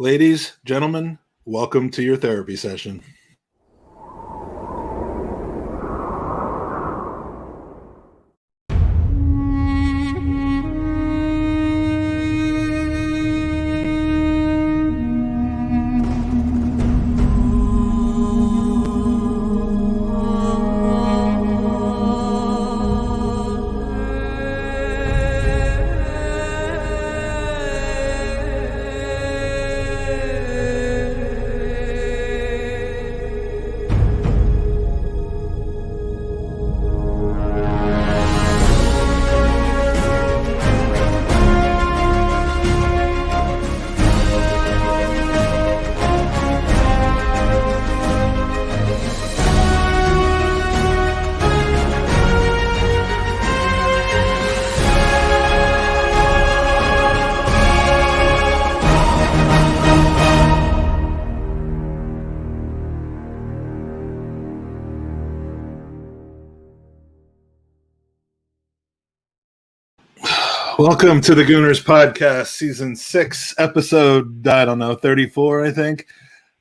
Ladies, gentlemen, welcome to your therapy session. Welcome to the Gooners podcast, season 6, episode, 34, I think.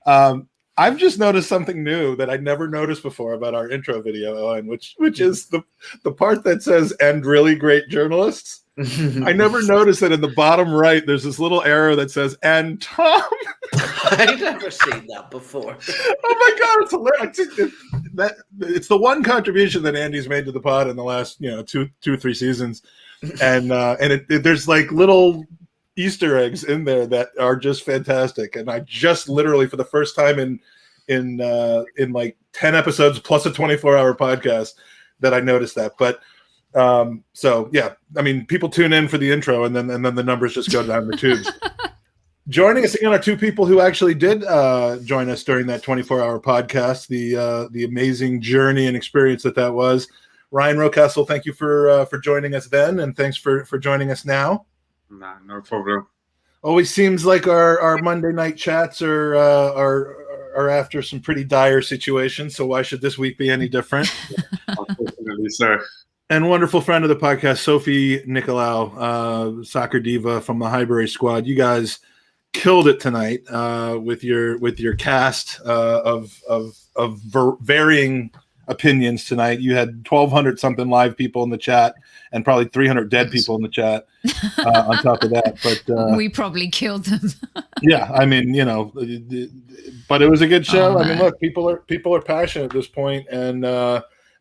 I've just noticed something new that I never noticed before about our intro video, Owen, which is the part that says, "and really great journalists." I never noticed that in the bottom right, there's this little arrow that says, "and Tom." I've never seen that before. Oh my God, it's hilarious. It's the one contribution that Andy's made to the pod in the last, 2 or 3 seasons. And there's like little Easter eggs in there that are just fantastic. And I just literally, for the first time in like 10 episodes plus a 24-hour podcast, that I noticed that. But so yeah, I mean, people tune in for the intro, and then the numbers just go down the tubes. Joining us again are 2 people who actually did join us during that 24-hour podcast. The amazing journey and experience that was. Ryan Rocastle, thank you for joining us then, and thanks for joining us now. Nah, no problem. Always seems like our Monday night chats are after some pretty dire situations, so why should this week be any different? Unfortunately, sir. And wonderful friend of the podcast, Sophie Nicolaou, soccer diva from the Highbury Squad. You guys killed it tonight with your cast of varying opinions tonight. You had 1,200 something live people in the chat and probably 300 dead people in the chat on top of that. But we probably killed them. Yeah, I mean, but it was a good show. Oh, I mean, look, people are passionate at this point, and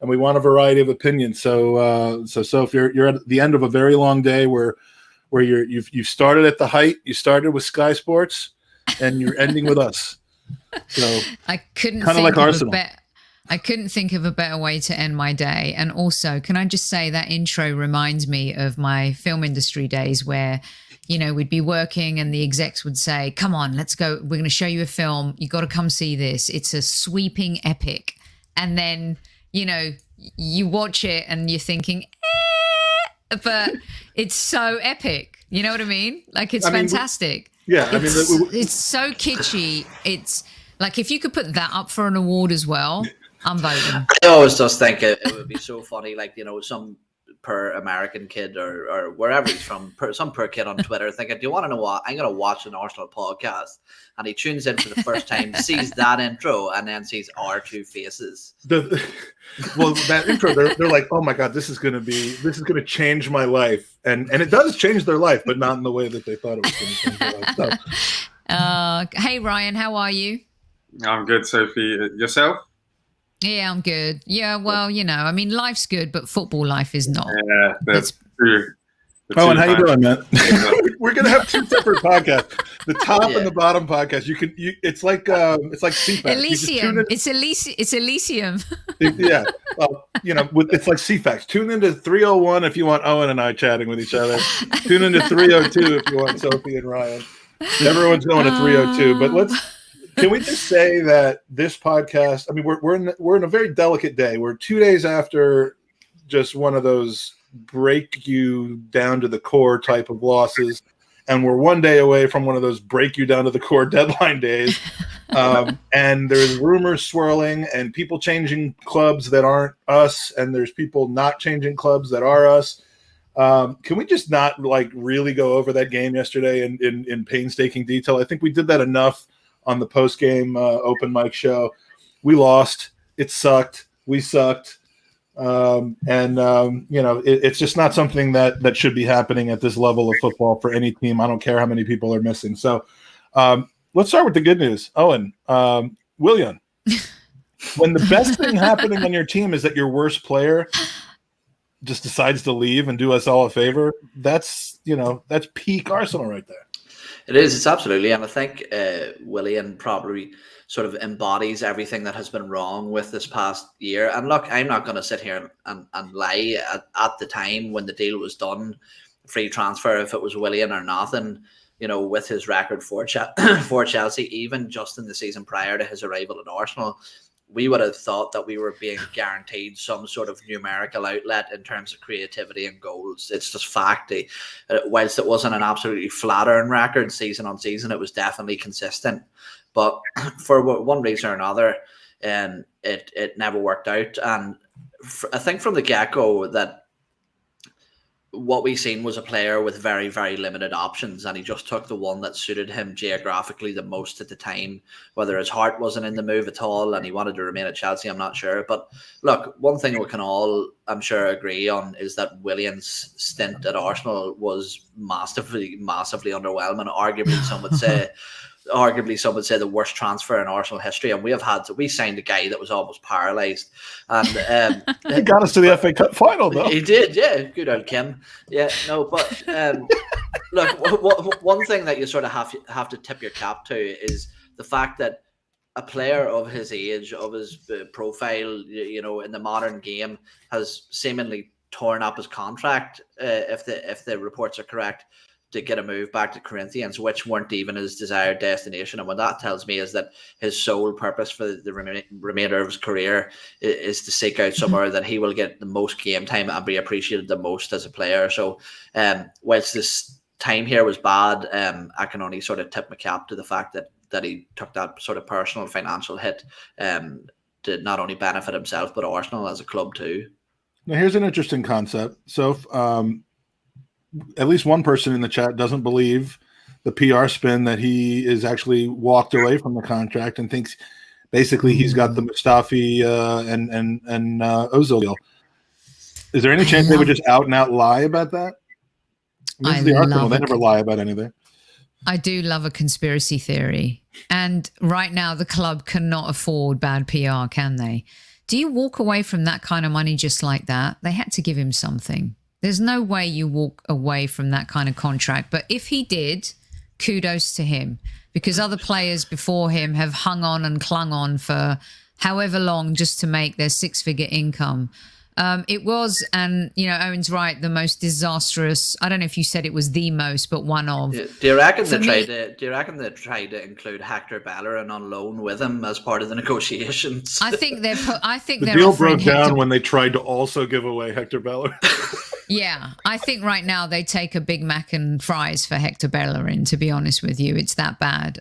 we want a variety of opinions. So if you're at the end of a very long day where you've started at the height, you started with Sky Sports, and you're ending with us. So I couldn't kind of like Arsenal. I couldn't think of a better way to end my day. And also, can I just say that intro reminds me of my film industry days where, we'd be working and the execs would say, "Come on, let's go. We're going to show you a film. You got to come see this. It's a sweeping epic." And then, you watch it and you're thinking, but it's so epic. You know what I mean? Like, it's fantastic. It's so kitschy. It's like, if you could put that up for an award as well, I'm voting. I always just think it would be so funny, like, some poor American kid or wherever he's from, some poor kid on Twitter thinking, "Do you want to know what? I'm going to watch an Arsenal podcast." And he tunes in for the first time, sees that intro, and then sees our 2 faces. That intro, they're like, "Oh my God, this is going to change my life," and it does change their life, but not in the way that they thought it was going to change their life. So. Hey Ryan, how are you? I'm good, Sophie. Yourself? Yeah, I'm good. Yeah, well, I mean, life's good, but football life is not. Yeah, that's true. Oh, and how you doing, man? We're gonna have 2 separate podcasts. The top and the bottom podcast. It's like CFAX. Elysium. It's Elysium. Yeah. Well, it's like CFAX. Tune into 301 if you want Owen and I chatting with each other. Tune into 302 if you want Sophie and Ryan. Everyone's going to 302, but can we just say that this podcast? I mean, we're in a very delicate day. We're 2 days after just one of those break you down to the core type of losses, and we're 1 day away from one of those break you down to the core deadline days. And there's rumors swirling, and people changing clubs that aren't us, and there's people not changing clubs that are us. Can we just not like really go over that game yesterday in painstaking detail? I think we did that enough on the post-game open mic show. We lost. It sucked. We sucked. It's just not something that should be happening at this level of football for any team. I don't care how many people are missing. So let's start with the good news. Owen, Willian, when the best thing happening on your team is that your worst player just decides to leave and do us all a favor, that's peak Arsenal right there. It is. It's absolutely. And I think Willian probably sort of embodies everything that has been wrong with this past year. And look, I'm not going to sit here and lie. At the time when the deal was done, free transfer, if it was Willian or nothing, with his record for Chelsea, even just in the season prior to his arrival at Arsenal, we would have thought that we were being guaranteed some sort of numerical outlet in terms of creativity and goals. It's just fact. Whilst it wasn't an absolutely flattering record season on season, it was definitely consistent. But for one reason or another, it never worked out. And I think from the get-go that what we seen was a player with very, very limited options, and he just took the one that suited him geographically the most at the time. Whether his heart wasn't in the move at all and he wanted to remain at Chelsea, I'm not sure. But look, one thing we can all, I'm sure, agree on is that Willian's stint at Arsenal was massively underwhelming. Arguably, some would say the worst transfer in Arsenal history, and we signed a guy that was almost paralysed, and he got us to the FA Cup final, though. He did, yeah. Good old Kim. Yeah, no, but look, one thing that you sort of have to tip your cap to is the fact that a player of his age, of his profile, in the modern game, has seemingly torn up his contract, if the reports are correct, to get a move back to Corinthians, which weren't even his desired destination. And what that tells me is that his sole purpose for the remainder of his career is to seek out somewhere that he will get the most game time and be appreciated the most as a player. So whilst this time here was bad, I can only sort of tip my cap to the fact that he took that sort of personal financial hit to not only benefit himself, but Arsenal as a club too. Now, here's an interesting concept. So at least one person in the chat doesn't believe the PR spin that he is actually walked away from the contract and thinks basically he's got the Mustafi and Ozil deal. Is there any chance they would just out and out lie about that? This is the Arsenal. They never lie about anything. I do love a conspiracy theory. And right now the club cannot afford bad PR, can they? Do you walk away from that kind of money just like that? They had to give him something. There's no way you walk away from that kind of contract. But if he did, kudos to him, because other players before him have hung on and clung on for however long just to make their six-figure income. It was, and Owen's right, the most disastrous. I don't know if you said it was the most, but one of. Do you reckon they tried to include Hector Bellerin on loan with him as part of the negotiations? I think the deal broke down when they tried to also give away Hector Bellerin. Yeah, I think right now they take a Big Mac and fries for Hector Bellerin, to be honest with you. It's that bad.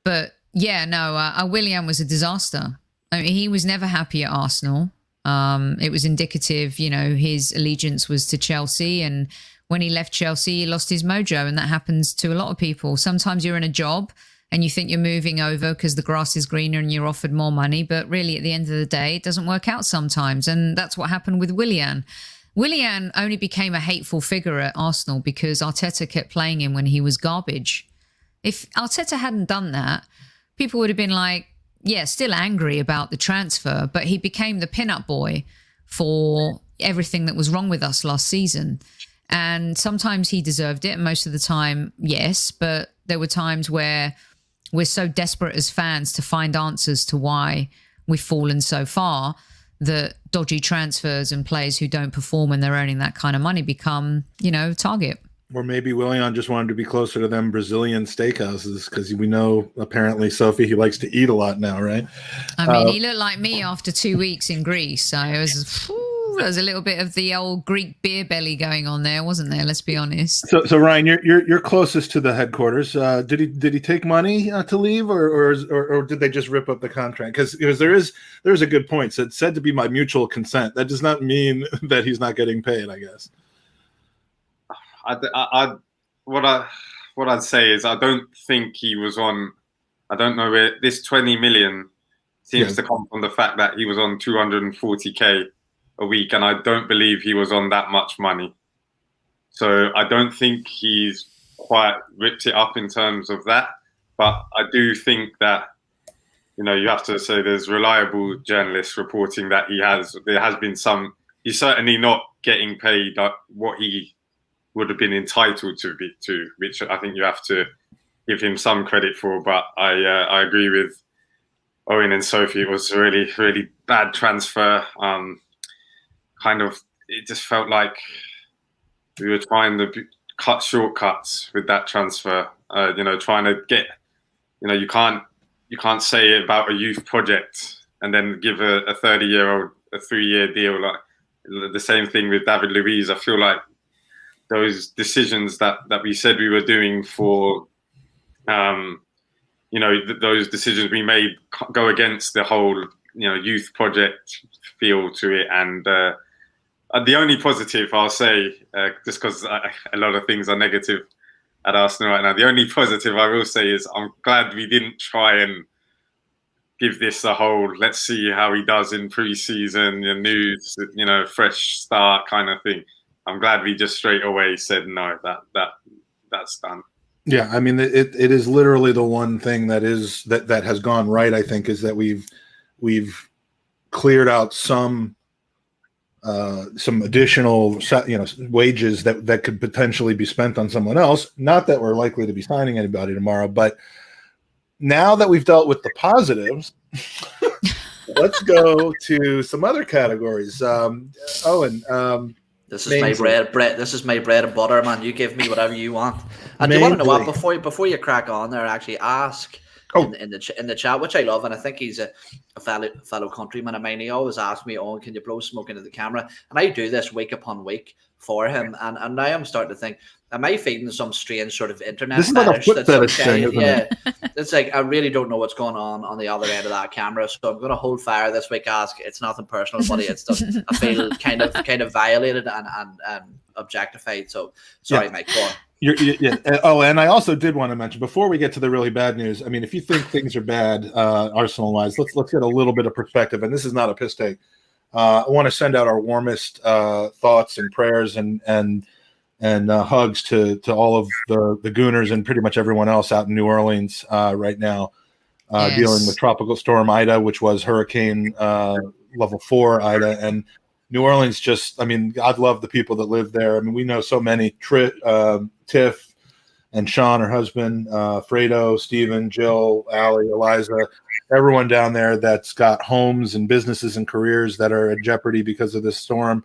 But yeah, no, Willian was a disaster. I mean, he was never happy at Arsenal. It was indicative, his allegiance was to Chelsea. And when he left Chelsea, he lost his mojo. And that happens to a lot of people. Sometimes you're in a job and you think you're moving over because the grass is greener and you're offered more money. But really, at the end of the day, it doesn't work out sometimes. And that's what happened with Willian. Willian only became a hateful figure at Arsenal because Arteta kept playing him when he was garbage. If Arteta hadn't done that, people would have been like, yeah, still angry about the transfer, but he became the pin-up boy for everything that was wrong with us last season. And sometimes he deserved it, and most of the time, yes, but there were times where we're so desperate as fans to find answers to why we've fallen so far that dodgy transfers and players who don't perform when they're earning that kind of money become, target. Or maybe Willian just wanted to be closer to them Brazilian steakhouses because we know apparently, Sophie, he likes to eat a lot now, right? I mean, he looked like me after 2 weeks in Greece. So there was a little bit of the old Greek beer belly going on there, wasn't there? Let's be honest. So Ryan, you're closest to the headquarters. Did he take money to leave, or did they just rip up the contract? Because there is a good point. So it's said to be by mutual consent. That does not mean that he's not getting paid, I guess. what I'd say is I don't think he was on. I don't know where this 20 million seems to come from the fact that he was on 240k a week, and I don't believe he was on that much money. So I don't think he's quite ripped it up in terms of that. But I do think that, you know, you have to say there's reliable journalists reporting that there has been some. He's certainly not getting paid what he would have been entitled to, which I think you have to give him some credit for. But I agree with Owen and Sophie. It was a really, really bad transfer. It just felt like we were trying to cut shortcuts with that transfer. Trying to get, you can't say about a youth project and then give a 30-year-old a 3-year deal. Like the same thing with David Luiz. I feel like those decisions that we said we were doing for, those decisions we made go against the whole, youth project feel to it. And the only positive I'll say, just because a lot of things are negative at Arsenal right now, the only positive I will say is I'm glad we didn't try and give this a whole, let's see how he does in pre-season, news, fresh start kind of thing. I'm glad we just straight away said no, that's done. Yeah, I mean, it is literally the one thing that has gone right. I think is that we've cleared out some additional wages that could potentially be spent on someone else. Not that we're likely to be signing anybody tomorrow, but now that we've dealt with the positives, let's go to some other categories. Owen. This is my bread. This is my bread and butter, man. You give me whatever you want. And do you want to know what? Before you crack on there, actually ask in the chat, which I love, and I think he's a fellow countryman of mine. He always asks me, "Oh, can you blow smoke into the camera?" And I do this week upon week for him. And now I'm starting to think, am I feeding some strange sort of internet? This is like a foot fetish thing, isn't it? It's like I really don't know what's going on the other end of that camera. So I'm going to hold fire this week. Ask, it's nothing personal, buddy. It's just I feel kind of violated and objectified. So sorry, Mike. Go on. Oh, and I also did want to mention before we get to the really bad news. I mean, if you think things are bad, Arsenal-wise, let's get a little bit of perspective. And this is not a piss take. I want to send out our warmest thoughts and prayers and hugs to all of the Gooners and pretty much everyone else out in New Orleans right now, dealing with Tropical Storm Ida, which was Hurricane level 4 Ida. And New Orleans God love the people that live there. I mean, we know so many, Tiff and Sean, her husband, Fredo, Steven, Jill, Allie, Eliza, everyone down there that's got homes and businesses and careers that are in jeopardy because of this storm.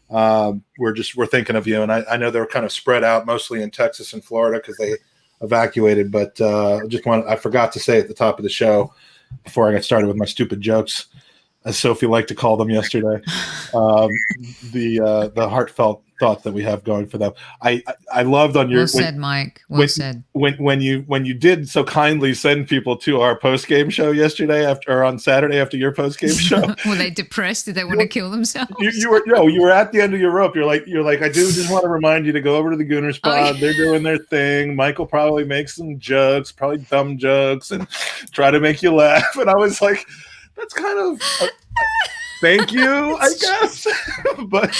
We're thinking of you. And I know they're kind of spread out mostly in Texas and Florida because they evacuated, but I forgot to say at the top of the show before I got started with my stupid jokes, as Sophie liked to call them yesterday, the heartfelt thought that we have going for them. I loved on your. Well said, Mike. Well said. When you did so kindly send people to our post game show yesterday on Saturday after your post game show. Were they depressed? Did they want to kill themselves? You were at the end of your rope. You're like I do just want to remind you to go over to the Gooners pod. Oh, yeah. They're doing their thing. Michael probably makes some jokes, probably dumb jokes, and try to make you laugh. And I was like, that's kind of thank you, I guess. But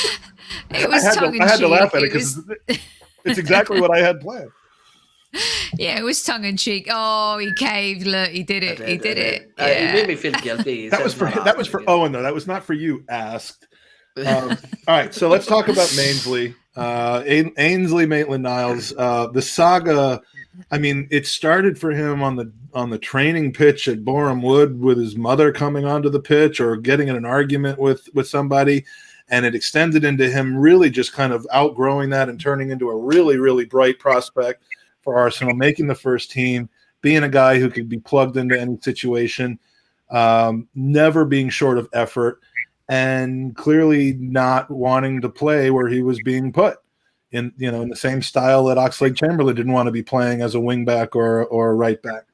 it was I had to laugh at it because it's exactly what I had planned. Yeah, it was tongue in cheek. Oh, he caved. Look, he did it. He did it. He made me feel guilty. That was for Owen, though. That was not for you, asked. All right, so let's talk about Ainsley. Ainsley Maitland-Niles. The saga, I mean, it started for him on the training pitch at Boreham Wood with his mother coming onto the pitch or getting in an argument with somebody. And it extended into him really just kind of outgrowing that and turning into a really, really bright prospect for Arsenal, making the first team, being a guy who could be plugged into any situation, never being short of effort, and clearly not wanting to play where he was being put in the same style that Oxlade-Chamberlain didn't want to be playing as a wing back or a right back.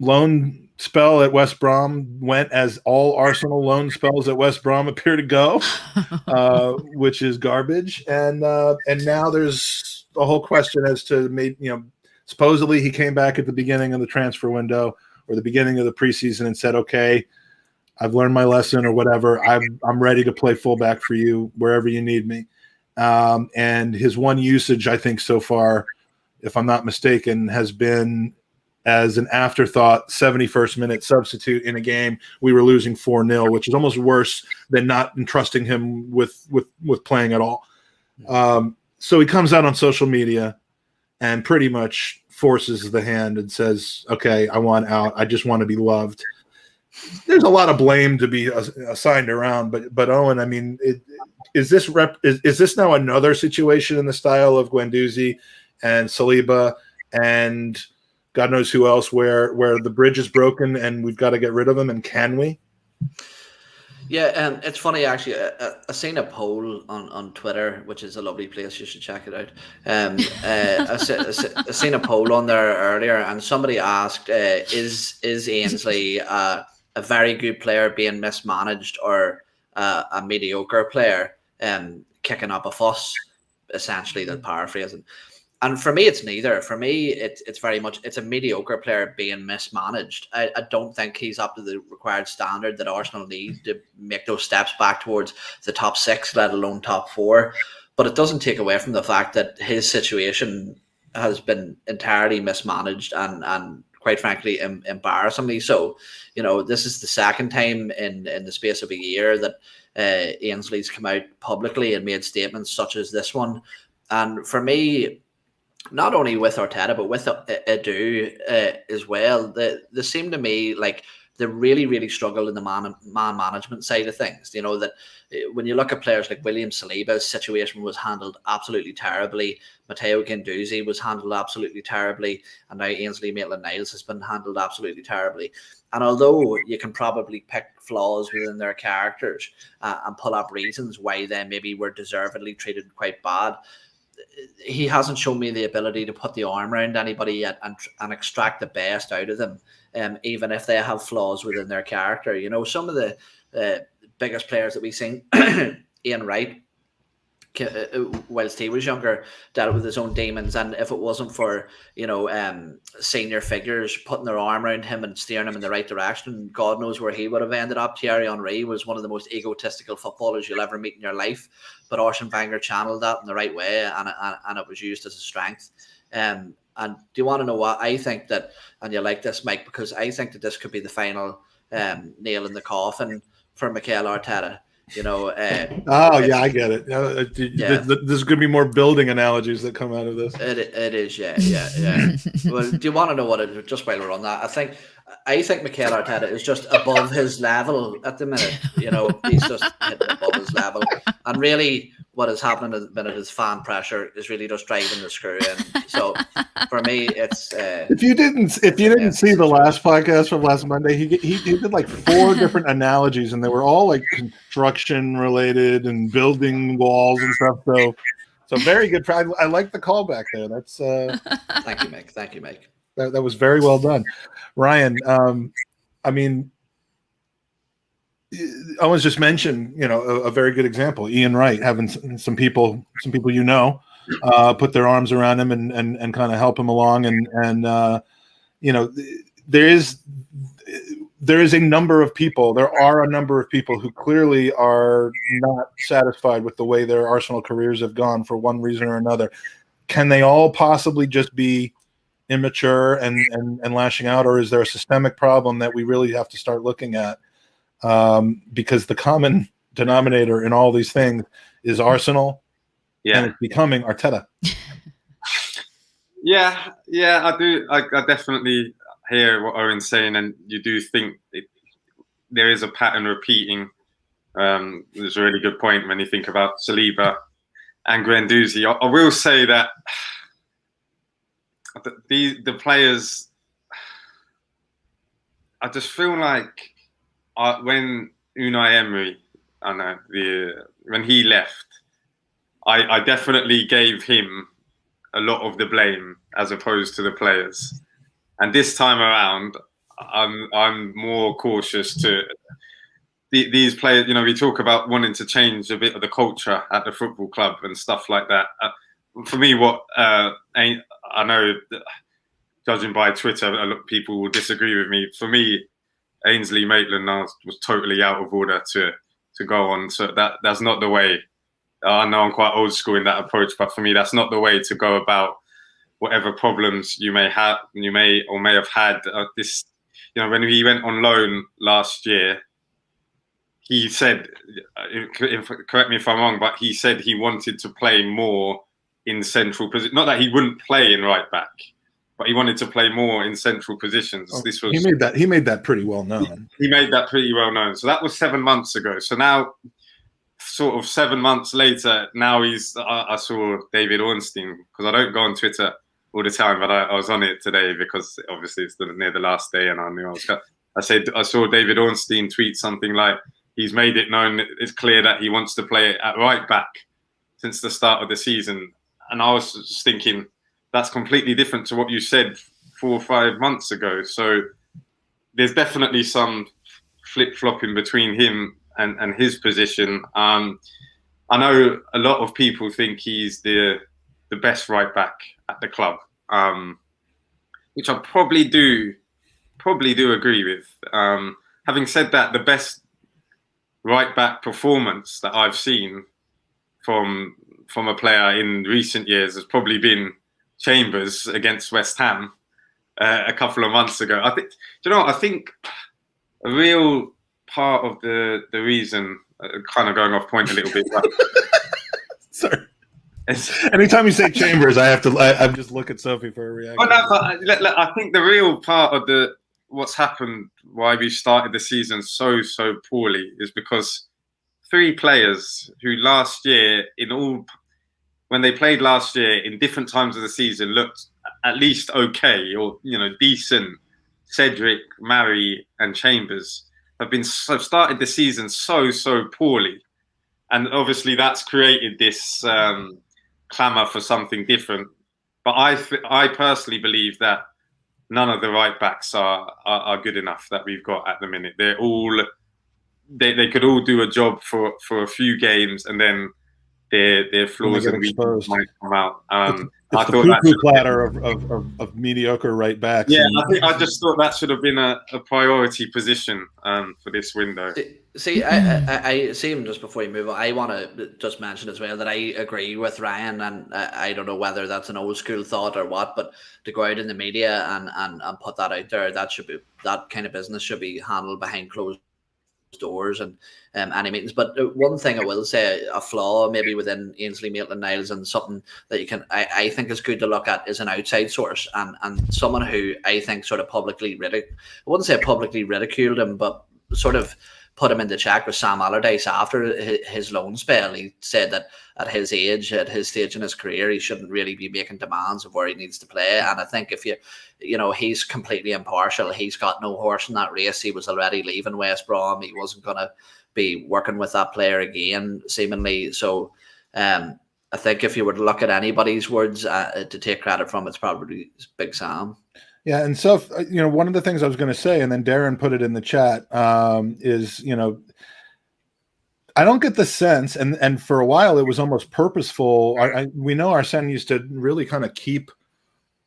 loan spell at West Brom went as all Arsenal loan spells at West Brom appear to go, which is garbage. And now there's a whole question as to supposedly he came back at the beginning of the transfer window or the beginning of the preseason and said, okay, I've learned my lesson or whatever. I'm ready to play fullback for you wherever you need me. And his one usage, I think so far, if I'm not mistaken, has been as an afterthought 71st minute substitute in a game we were losing 4-0, which is almost worse than not entrusting him with playing at all. So he comes out on social media and pretty much forces the hand and says, okay, I want out. I just want to be loved. There's a lot of blame to be assigned around, but Owen, I mean, is this now another situation in the style of Guendouzi and Saliba and God knows who else, where the bridge is broken and we've got to get rid of him, and can we? Yeah, it's funny actually. I seen a poll on Twitter, which is a lovely place. You should check it out. I seen a poll on there earlier, and somebody asked, "Is Ainsley a very good player being mismanaged, or a mediocre player kicking up a fuss?" Essentially, that paraphrasing. And for me, it's neither. For me, it's very much it's a mediocre player being mismanaged. I don't think he's up to the required standard that Arsenal need to make those steps back towards the top 6, let alone top 4. But it doesn't take away from the fact that his situation has been entirely mismanaged and quite frankly, embarrassingly so. This is the second time in the space of a year that Ainsley's come out publicly and made statements such as this one. And for me, not only with Arteta, but with Edu as well, they seem to me like they really, really struggle in the man management side of things. That when you look at players like William Saliba's situation was handled absolutely terribly. Matteo Guendouzi was handled absolutely terribly. And now Ainsley Maitland-Niles has been handled absolutely terribly. And although you can probably pick flaws within their characters and pull up reasons why they maybe were deservedly treated quite bad, he hasn't shown me the ability to put the arm around anybody yet and extract the best out of them, even if they have flaws within their character. Some of the biggest players that we've seen, Ian Wright, whilst he was younger, dealt with his own demons, and if it wasn't for senior figures putting their arm around him and steering him in the right direction, God knows where he would have ended up. Thierry Henry was one of the most egotistical footballers you'll ever meet in your life, but Arsene Wenger channeled that in the right way, and it was used as a strength. And do you want to know what I think that? And you like this, Mike, because I think that this could be the final nail in the coffin for Mikel Arteta. Yeah, I get it. There's going to be more building analogies that come out of this. It is, yeah. Well, do you want to know what it? Just while we're on that, I think Mikel Arteta is just above his level at the minute. He's just hitting above his level, and really, what is happening at the minute is fan pressure is really just driving the screw in. So, for me, it's if you didn't see the last podcast from last Monday, he did like 4 different analogies, and they were all like construction related and building walls and stuff. So very good. I like the callback there. That's Thank you, Mike. That was very well done, Ryan. I mean, Owen's just mentioned, a very good example. Ian Wright having some people put their arms around him and kind of help him along, and there is a number of people. There are a number of people who clearly are not satisfied with the way their Arsenal careers have gone for one reason or another. Can they all possibly just be immature and lashing out, or is there a systemic problem that we really have to start looking at? Because the common denominator in all these things is Arsenal, and it's becoming Arteta. Yeah, I do. I definitely hear what Owen's saying, and you do think there is a pattern repeating. There's a really good point when you think about Saliba and Guendouzi. I will say that the players, I just feel like when Unai Emery, when he left, I definitely gave him a lot of the blame as opposed to the players. And this time around, I'm more cautious to these players. You know, we talk about wanting to change a bit of the culture at the football club and stuff like that. For me, I know, judging by Twitter, a lot of people will disagree with me. For me, Ainsley Maitland-Niles was totally out of order to go on. So that's not the way. I know I'm quite old school in that approach, but for me, that's not the way to go about whatever problems you may have had. This, you know, when he went on loan last year, he said, correct me if I'm wrong, but he said he wanted to play more in central position. Not that he wouldn't play in right back, but he wanted to play more in central positions. This was he made that pretty well known. He made that pretty well known. So that was 7 months ago. So now, sort of 7 months later, now I saw David Ornstein, because I don't go on Twitter all the time, but I was on it today because obviously it's near the last day, and I knew I saw David Ornstein tweet something like, he's made it known, it's clear that he wants to play at right back since the start of the season. And I was just thinking, that's completely different to what you said 4 or 5 months ago. So there's definitely some flip-flopping between him and his position. I know a lot of people think he's the best right back at the club, which I probably do agree with. Having said that, the best right back performance that I've seen from a player in recent years has probably been Chambers against West Ham a couple of months ago. I think a real part of the reason, kind of going off point a little bit. But sorry. Anytime you say Chambers, I just look at Sophie for a reaction. I think the real part of what's happened, why we started the season so poorly, is because 3 players who last year, when they played last year in different times of the season, looked at least okay or, you know, decent. Cedric, Mari, and Chambers have started the season so poorly, and obviously that's created this clamour for something different. But I personally believe that none of the right backs are good enough that we've got at the minute. They're all they could all do a job for a few games, and then their flaws and weaknesses might come out. It's the poo-poo platter of mediocre right backs. Yeah, I just thought that should have been a priority position for this window. See, I see him just before you move on. I want to just mention as well that I agree with Ryan, and I don't know whether that's an old school thought or what, but to go out in the media and put that out there, that kind of business should be handled behind closed doors and any meetings. But one thing I will say, a flaw maybe within Ainsley Maitland-Niles, and something that I think is good to look at, is an outside source and someone who I think sort of publicly I wouldn't say publicly ridiculed him, but sort of put him into check with Sam Allardyce after his loan spell. He said that at his age, at his stage in his career, he shouldn't really be making demands of where he needs to play. And I think if he's completely impartial. He's got no horse in that race. He was already leaving West Brom. He wasn't going to be working with that player again, seemingly. So I think if you were to look at anybody's words to take credit from, it's probably Big Sam. Yeah, and so one of the things I was going to say, and then Darren put it in the chat, is I don't get the sense, and for a while it was almost purposeful. We know Arsene used to really kind of keep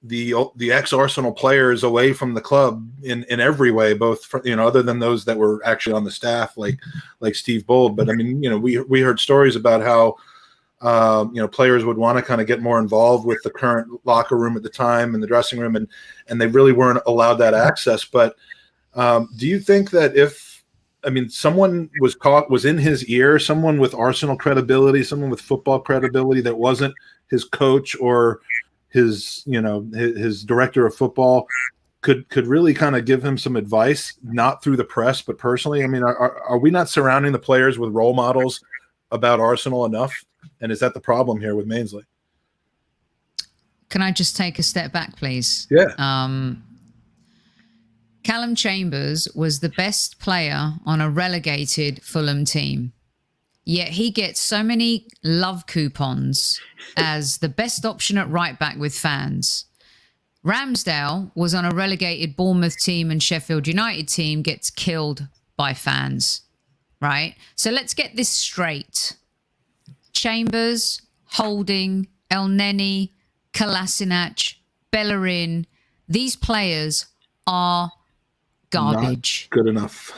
the ex-Arsenal players away from the club in every way, both other than those that were actually on the staff, like Steve Bold. But I mean, we heard stories about how players would want to kind of get more involved with the current locker room at the time and the dressing room, and they really weren't allowed that access. But do you think that someone was in his ear, someone with Arsenal credibility, someone with football credibility that wasn't his coach or his director of football, could really kind of give him some advice, not through the press, but personally? I mean, are we not surrounding the players with role models about Arsenal enough? And is that the problem here with Mainsley? Can I just take a step back, please? Yeah. Callum Chambers was the best player on a relegated Fulham team. Yet he gets so many love coupons as the best option at right back with fans. Ramsdale was on a relegated Bournemouth team and Sheffield United team, gets killed by fans, right? So let's get this straight. Chambers, Holding, El Neni, Kolasinac, Bellerin, these players are garbage. Not good enough.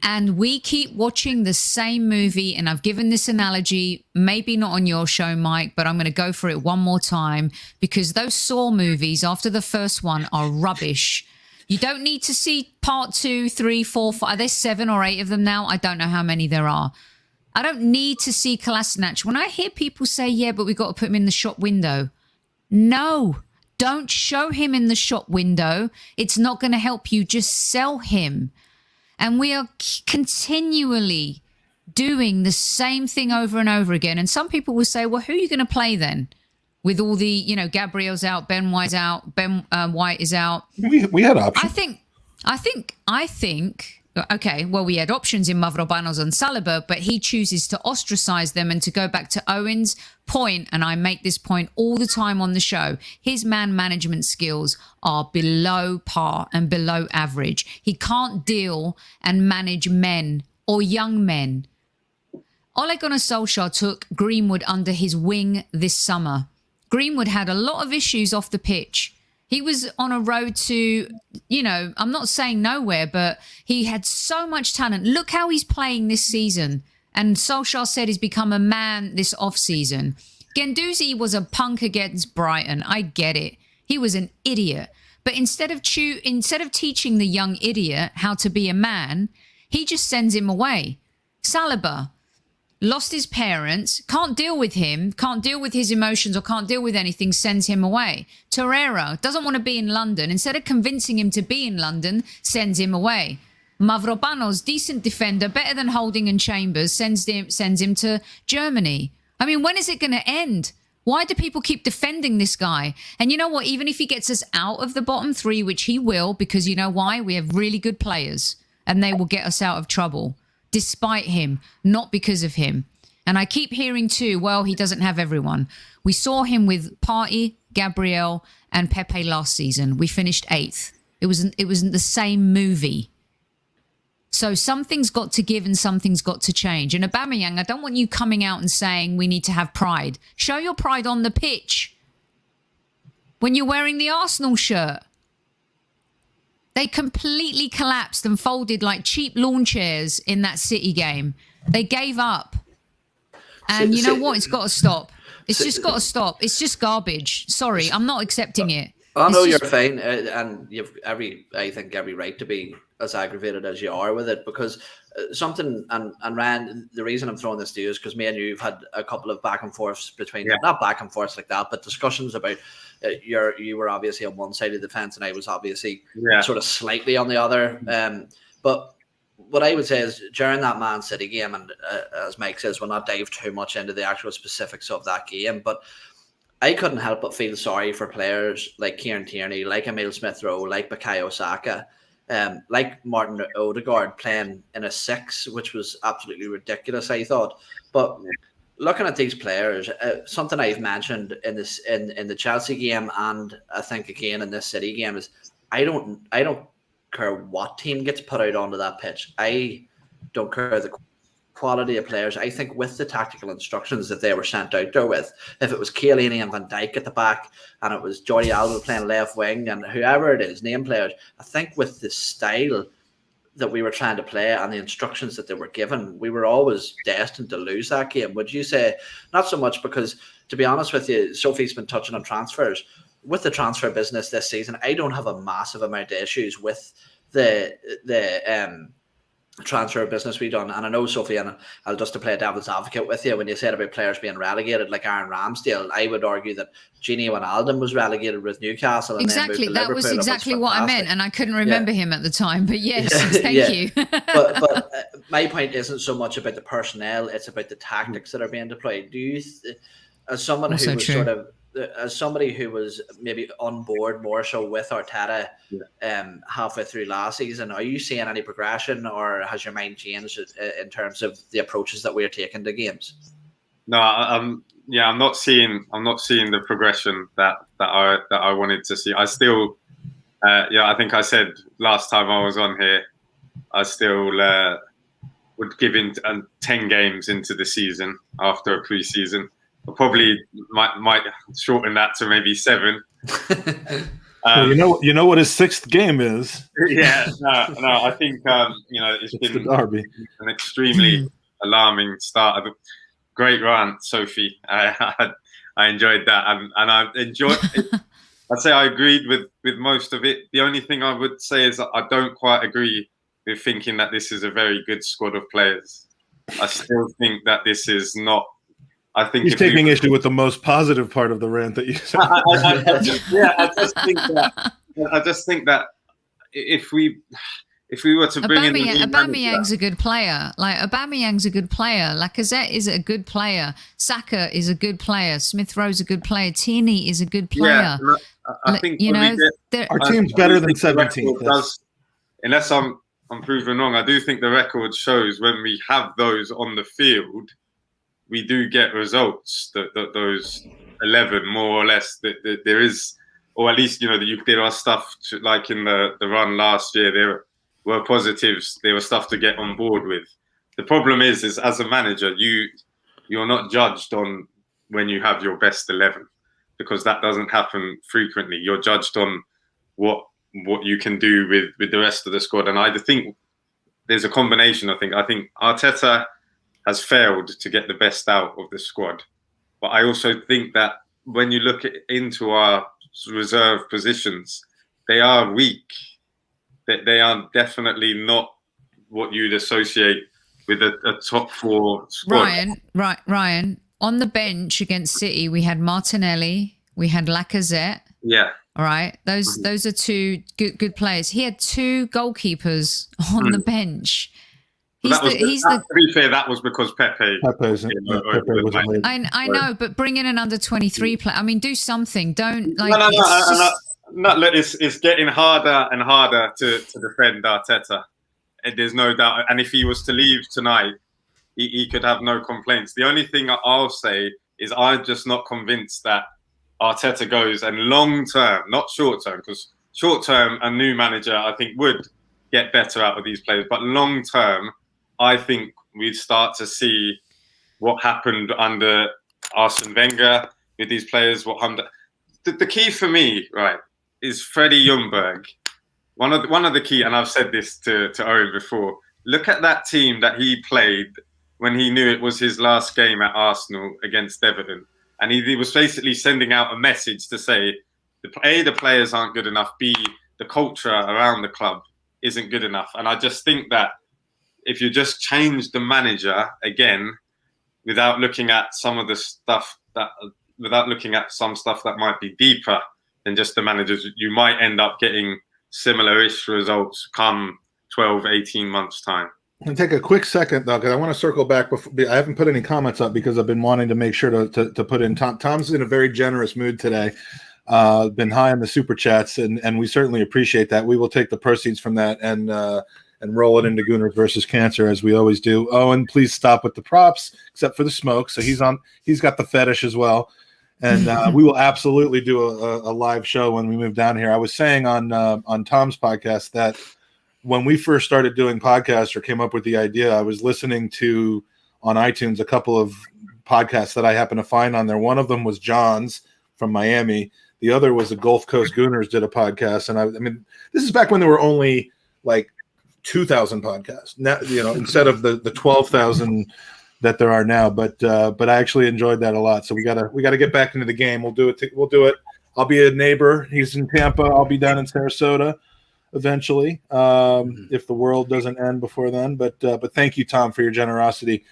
And we keep watching the same movie, and I've given this analogy, maybe not on your show, Mike, but I'm going to go for it one more time, because those Saw movies after the first one are rubbish. You don't need to see part 2, 3, 4, 5. Are there 7 or 8 of them now? I don't know how many there are. I don't need to see Kolasinac. When I hear people say, yeah, but we've got to put him in the shop window. No, don't show him in the shop window. It's not going to help you. Just sell him. And we are continually doing the same thing over and over again. And some people will say, well, who are you going to play then? With all the, you know, Gabriel's out, Ben White's out, Ben White is out. We had options. I think, okay, well, we had options in Mavropanos and Saliba, but he chooses to ostracize them. And to go back to Owen's point, and I make this point all the time on the show, his man management skills are below par and below average. He can't deal and manage men or young men. Ole Gunnar Solskjaer took Greenwood under his wing this summer. Greenwood had a lot of issues off the pitch. He was on a road to, you know, I'm not saying nowhere, but he had so much talent. Look how he's playing this season. And Solskjaer said he's become a man this off-season. Guendouzi was a punk against Brighton. I get it. He was an idiot. But instead of teaching the young idiot how to be a man, he just sends him away. Saliba lost his parents, can't deal with him, can't deal with his emotions or can't deal with anything, sends him away. Torreira doesn't want to be in London. Instead of convincing him to be in London, sends him away. Mavropanos, decent defender, better than Holding and Chambers, sends him to Germany. I mean, when is it going to end? Why do people keep defending this guy? And you know what? Even if he gets us out of the bottom 3, which he will, because you know why? We have really good players and they will get us out of trouble. Despite him, not because of him. And I keep hearing too, well, he doesn't have everyone. We saw him with Partey, Gabriel, and Pepe last season. We finished 8th. It wasn't the same movie. So something's got to give and something's got to change. And Aubameyang, I don't want you coming out and saying we need to have pride. Show your pride on the pitch. When you're wearing the Arsenal shirt. They completely collapsed and folded like cheap lawn chairs in that City game. They gave up. And you know what? It's got to stop. It's just got to stop. It's just garbage. Sorry, I'm not accepting it. I know you're fine, and you've every right to be as aggravated as you are with it, because something, and Ryan, the reason I'm throwing this to you is because me and you've had a couple of back and forths between, not back and forths like that, but discussions about you were obviously on one side of the fence and I was obviously sort of slightly on the other. But what I would say is during that Man City game, and as Mike says, we'll not dive too much into the actual specifics of that game, but I couldn't help but feel sorry for players like Kieran Tierney, like Emile Smith-Rowe, like Bukayo Saka, like Martin Odegaard playing in a 6, which was absolutely ridiculous, I thought. But looking at these players, something I've mentioned in the Chelsea game, and I think again in this City game, is I don't care what team gets put out onto that pitch. I don't care the quality of players. I think with the tactical instructions that they were sent out there with, if it was Chiellini and Van Dijk at the back, and it was Jordi Alba playing left wing, and whoever it is, name players, I think with the style that we were trying to play and the instructions that they were given, we were always destined to lose that game. Would you say? Not so much because, to be honest with you, Sophie's been touching on transfers. With the transfer business this season, I don't have a massive amount of issues with the transfer business we done. And I know, Sophie, and I'll just to play devil's advocate with you, when you said about players being relegated like Aaron Ramsdale, I would argue that Gini Wijnaldum was relegated with Newcastle. And exactly, then that was exactly what I meant, and I couldn't remember him at the time. But yes, thank you. but my point isn't so much about the personnel; it's about the tactics that are being deployed. Do you, as someone who was sort of, as somebody who was maybe on board more so with Arteta halfway through last season, are you seeing any progression, or has your mind changed in terms of the approaches that we're taking to games? No, I'm not seeing the progression that I wanted to see. I still, I think I said last time I was on here, I still would give in 10 games into the season after a pre-season. I probably might shorten that to maybe 7. Well, you know what his 6th game is. Yeah, no. I think it's been Derby. An extremely alarming start. Great rant, Sophie. I enjoyed that, and I enjoyed. I'd say I agreed with most of it. The only thing I would say is that I don't quite agree with thinking that this is a very good squad of players. I still think that this is not. I think he's taking issue with the most positive part of the rant that you said. I just think that if we were to bring in Aubameyang's a good player. Like Aubameyang's a good player. Lacazette is a good player. Saka is a good player. Smith Rowe's a good player. Tierney is a good player. Yeah, I think our team's better than 17th. Unless I'm proven wrong, I do think the record shows when we have those on the field, we do get results. That those 11 more or less. That there is, or at least there are stuff like in the run last year. There were positives. There was stuff to get on board with. The problem is as a manager, you're not judged on when you have your best 11, because that doesn't happen frequently. You're judged on what you can do with the rest of the squad. And I think there's a combination. I think Arteta has failed to get the best out of the squad. But I also think that when you look into our reserve positions, they are weak. They are definitely not what you'd associate with a top 4 squad. Ryan, on the bench against City, we had Martinelli, we had Lacazette. Yeah. All right. Those are 2 good players. He had 2 goalkeepers on the bench. To be fair, that was because Pepe. I know, but bring in an under 23 player. I mean, do something. Don't like. No. Look, it's getting harder and harder to defend Arteta. There's no doubt. And if he was to leave tonight, he could have no complaints. The only thing I'll say is I'm just not convinced that Arteta goes, and long term, not short term, because short term a new manager I think would get better out of these players, but long term I think we'd start to see what happened under Arsene Wenger with these players. The key for me, right, is Freddie Ljungberg. One of the key, and I've said this to Owen before. Look at that team that he played when he knew it was his last game at Arsenal against Everton, and he was basically sending out a message to say, A, the players aren't good enough. B, the culture around the club isn't good enough. And I just think that if you just change the manager again, without looking at some stuff that might be deeper than just the managers, you might end up getting similar-ish results come 12, 18 months time. And take a quick second though, because I want to circle back. I haven't put any comments up because I've been wanting to make sure to put in. Tom's in a very generous mood today. Been high on the super chats, and we certainly appreciate that. We will take the proceeds from that and roll it into Gooners versus Cancer as we always do. Owen, please stop with the props, except for the smoke. So he's got the fetish as well, and we will absolutely do a live show when we move down here. I was saying on Tom's podcast that when we first started doing podcasts or came up with the idea, I was listening to on iTunes a couple of podcasts that I happened to find on there. One of them was John's from Miami. The other was the Gulf Coast Gooners did a podcast. And I mean, this is back when there were only like 2,000 podcasts now, instead of the 12,000 that there are now. But I actually enjoyed that a lot. So we gotta get back into the game. We'll do it. I'll be a neighbor. He's in Tampa. I'll be down in Sarasota eventually, if the world doesn't end before then. But thank you, Tom, for your generosity.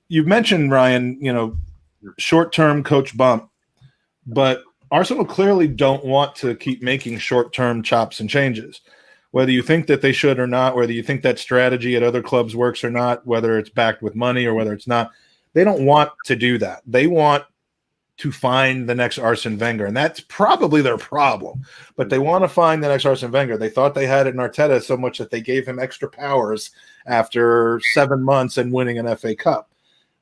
You've mentioned, Ryan, short-term coach bump, but Arsenal clearly don't want to keep making short-term chops and changes. Whether you think that they should or not, whether you think that strategy at other clubs works or not, whether it's backed with money or whether it's not, they don't want to do that. They want to find the next Arsene Wenger, and that's probably their problem. But they want to find the next Arsene Wenger. They thought they had it in Arteta so much that they gave him extra powers after 7 months and winning an FA Cup.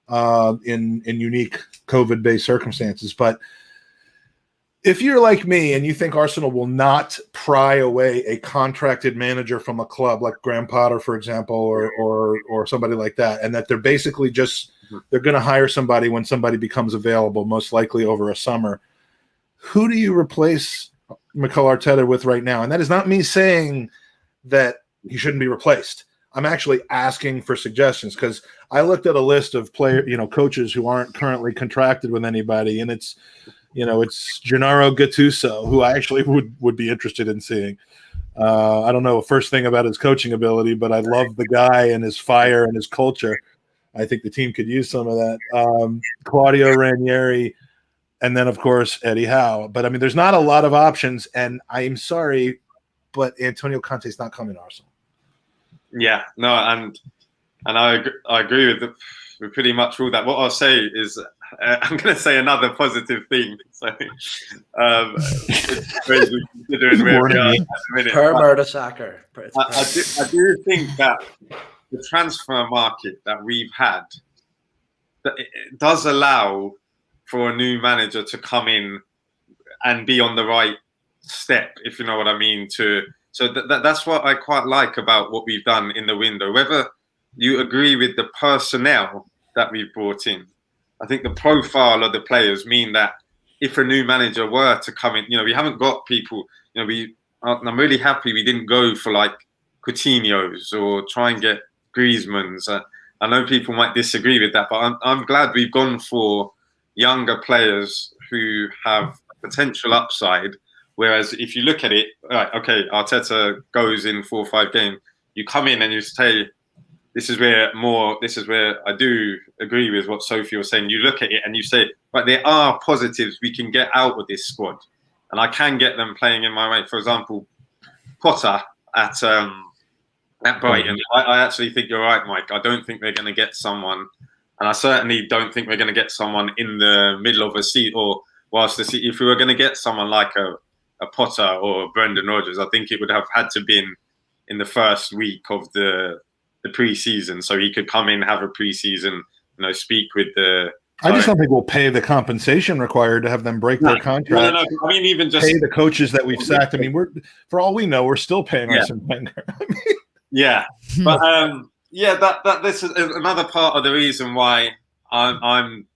in unique COVID-based circumstances. But if you're like me and you think Arsenal will not pry away a contracted manager from a club like Graham Potter, for example, or somebody like that, and that they're basically just they're going to hire somebody when somebody becomes available, most likely over a summer, who do you replace Mikel Arteta with right now? And that is not me saying that he shouldn't be replaced. I'm actually asking for suggestions, because I looked at a list of coaches who aren't currently contracted with anybody, and it's Gennaro Gattuso, who I actually would be interested in seeing. I don't know the first thing about his coaching ability, but I love the guy and his fire and his culture. I think the team could use some of that. Claudio Ranieri, and then, of course, Eddie Howe. But, I mean, there's not a lot of options, and I'm sorry, but Antonio Conte's not coming to Arsenal. Yeah, no, and I agree with pretty much all that. What I'll say is I'm going to say another positive thing. So, it's crazy considering where we are at the minute. Per Mertesacker. I do think that the transfer market that we've had, that it does allow for a new manager to come in and be on the right step, if you know what I mean. So that's what I quite like about what we've done in the window. Whether you agree with the personnel that we've brought in, I think the profile of the players mean that if a new manager were to come in, we haven't got people, I'm really happy we didn't go for like Coutinho's or try and get Griezmann's. I know people might disagree with that, but I'm glad we've gone for younger players who have potential upside. Whereas if you look at it, right, okay, Arteta goes in 4 or 5 games, you come in and you say, this is where I do agree with what Sophie was saying. You look at it and you say, but there are positives we can get out of this squad. And I can get them playing in my way. For example, Potter at Brighton. I actually think you're right, Mike. I don't think they're going to get someone, and I certainly don't think we're going to get someone in the middle of a seat or whilst the seat. If we were going to get someone like a Potter or Brendan Rodgers, I think it would have had to be in the first week of the pre-season, so he could come in, have a pre-season, speak with the. I just don't think we'll pay the compensation required to have them break their contract. No. I mean, even just pay the coaches that we've sacked. I mean, for all we know, we're still paying Arsene Wenger. Yeah, but that this is another part of the reason why I'm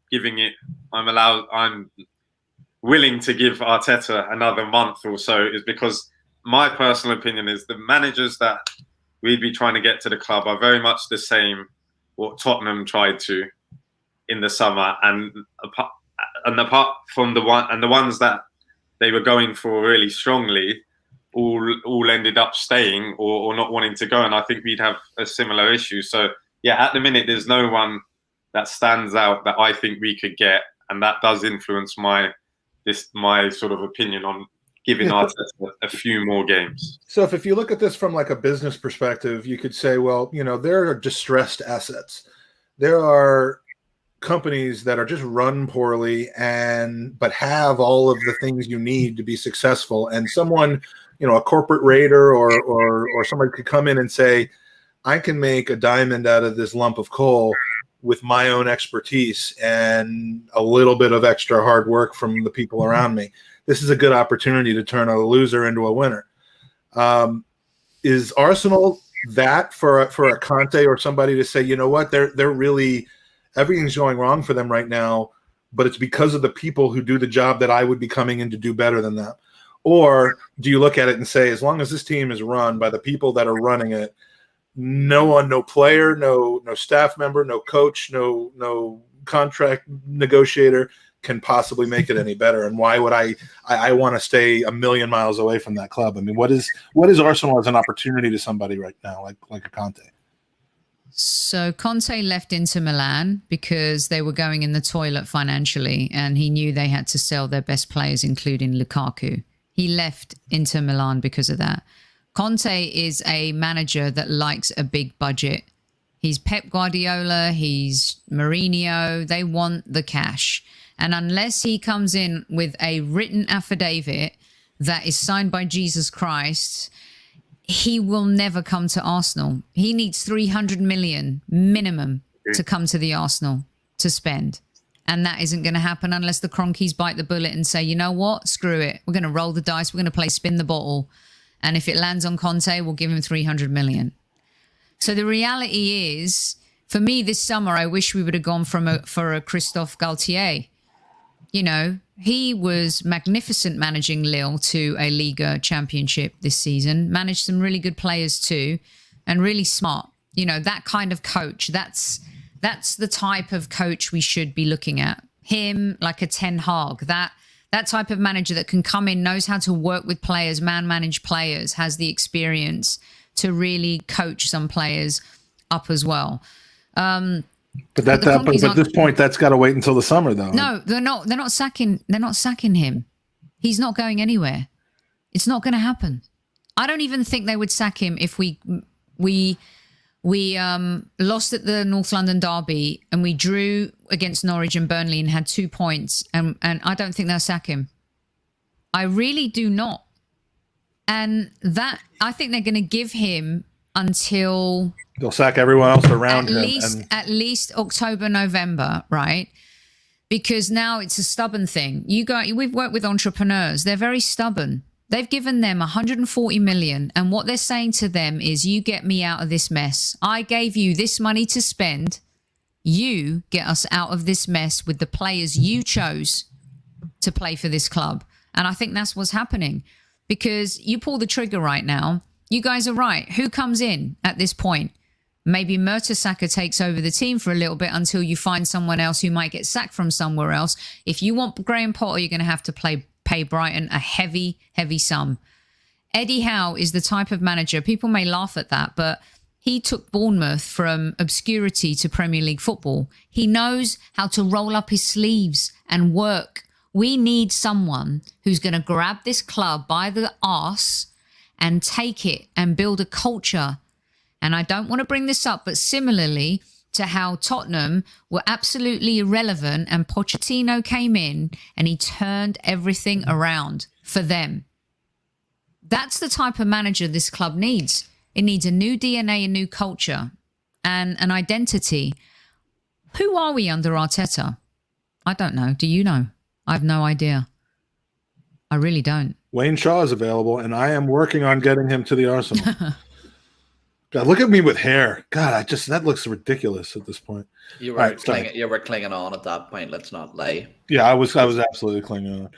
willing to give Arteta another month or so, is because my personal opinion is the managers that we'd be trying to get to the club are very much the same what Tottenham tried to in the summer, and apart from the ones that they were going for really strongly, all ended up staying or not wanting to go, and I think we'd have a similar issue. So yeah, at the minute there's no one that stands out that I think we could get, and that does influence my sort of opinion on giving Arteta a few more games. So if you look at this from like a business perspective, you could say, well, there are distressed assets. There are companies that are just run poorly but have all of the things you need to be successful, and someone, a corporate raider or somebody could come in and say, I can make a diamond out of this lump of coal with my own expertise and a little bit of extra hard work from the people around me. This is a good opportunity to turn a loser into a winner. Is Arsenal that for a Conte or somebody to say, you know what, they're really, everything's going wrong for them right now, but it's because of the people who do the job that I would be coming in to do better than them? Or do you look at it and say, as long as this team is run by the people that are running it, no player, no staff member, no coach, no contract negotiator can possibly make it any better? And why would I want to stay a million miles away from that club? I mean, what is Arsenal as an opportunity to somebody right now, like a Conte? So Conte left Inter Milan because they were going in the toilet financially, and he knew they had to sell their best players, including Lukaku. He left Inter Milan because of that. Conte is a manager that likes a big budget. He's Pep Guardiola, he's Mourinho. They want the cash. And unless he comes in with a written affidavit that is signed by Jesus Christ, he will never come to Arsenal. He needs 300 million minimum to come to the Arsenal to spend. And that isn't going to happen unless the Cronkies bite the bullet and say, you know what, screw it. We're going to roll the dice. We're going to play spin the bottle. And if it lands on Conte, we'll give him 300 million. So the reality is, for me this summer, I wish we would have gone for a Christophe Galtier. You know, he was magnificent managing Lille to a Liga championship this season, managed some really good players too, and really smart. You know, that kind of coach, that's the type of coach we should be looking at. Him, like a Ten Hag, that type of manager that can come in, knows how to work with players, manage players, has the experience to really coach some players up as well. But at this point, that's got to wait until the summer, though. No, they're not sacking him. He's not going anywhere. It's not going to happen. I don't even think they would sack him if we lost at the North London derby and we drew against Norwich and Burnley and had 2 points. And I don't think they'll sack him. I really do not. And that, I think they're going to give him until... They'll sack everyone else around him. At least October, November, right? Because now it's a stubborn thing. We've worked with entrepreneurs. They're very stubborn. They've given them 140 million. And what they're saying to them is, you get me out of this mess. I gave you this money to spend. You get us out of this mess with the players you chose to play for this club. And I think that's what's happening. Because you pull the trigger right now, you guys are right. Who comes in at this point? Maybe Mertesacker takes over the team for a little bit until you find someone else who might get sacked from somewhere else. If you want Graham Potter, you're going to have to pay Brighton a heavy, heavy sum. Eddie Howe is the type of manager, people may laugh at that, but he took Bournemouth from obscurity to Premier League football. He knows how to roll up his sleeves and work. We need someone who's going to grab this club by the arse and take it and build a culture. And I don't want to bring this up, but similarly to how Tottenham were absolutely irrelevant and Pochettino came in and he turned everything around for them. That's the type of manager this club needs. It needs a new DNA, a new culture, and an identity. Who are we under Arteta? I don't know. Do you know? I have no idea. I really don't. Wayne Shaw is available, and I am working on getting him to the Arsenal. God, look at me with hair. God, that looks ridiculous at this point. You were clinging on at that point. Let's not lie. Yeah, I was absolutely clinging on.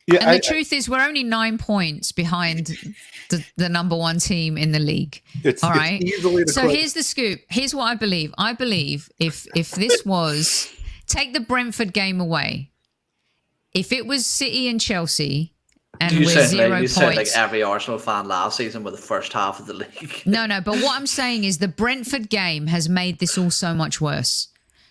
Yeah, and the truth is, we're only 9 points behind the number one team in the league. All right. So here's the scoop. Here's what I believe. I believe if this was, take the Brentford game away, if it was City and Chelsea, and we're 0 points. You said like every Arsenal fan last season with the first half of the league. No, but what I'm saying is the Brentford game has made this all so much worse.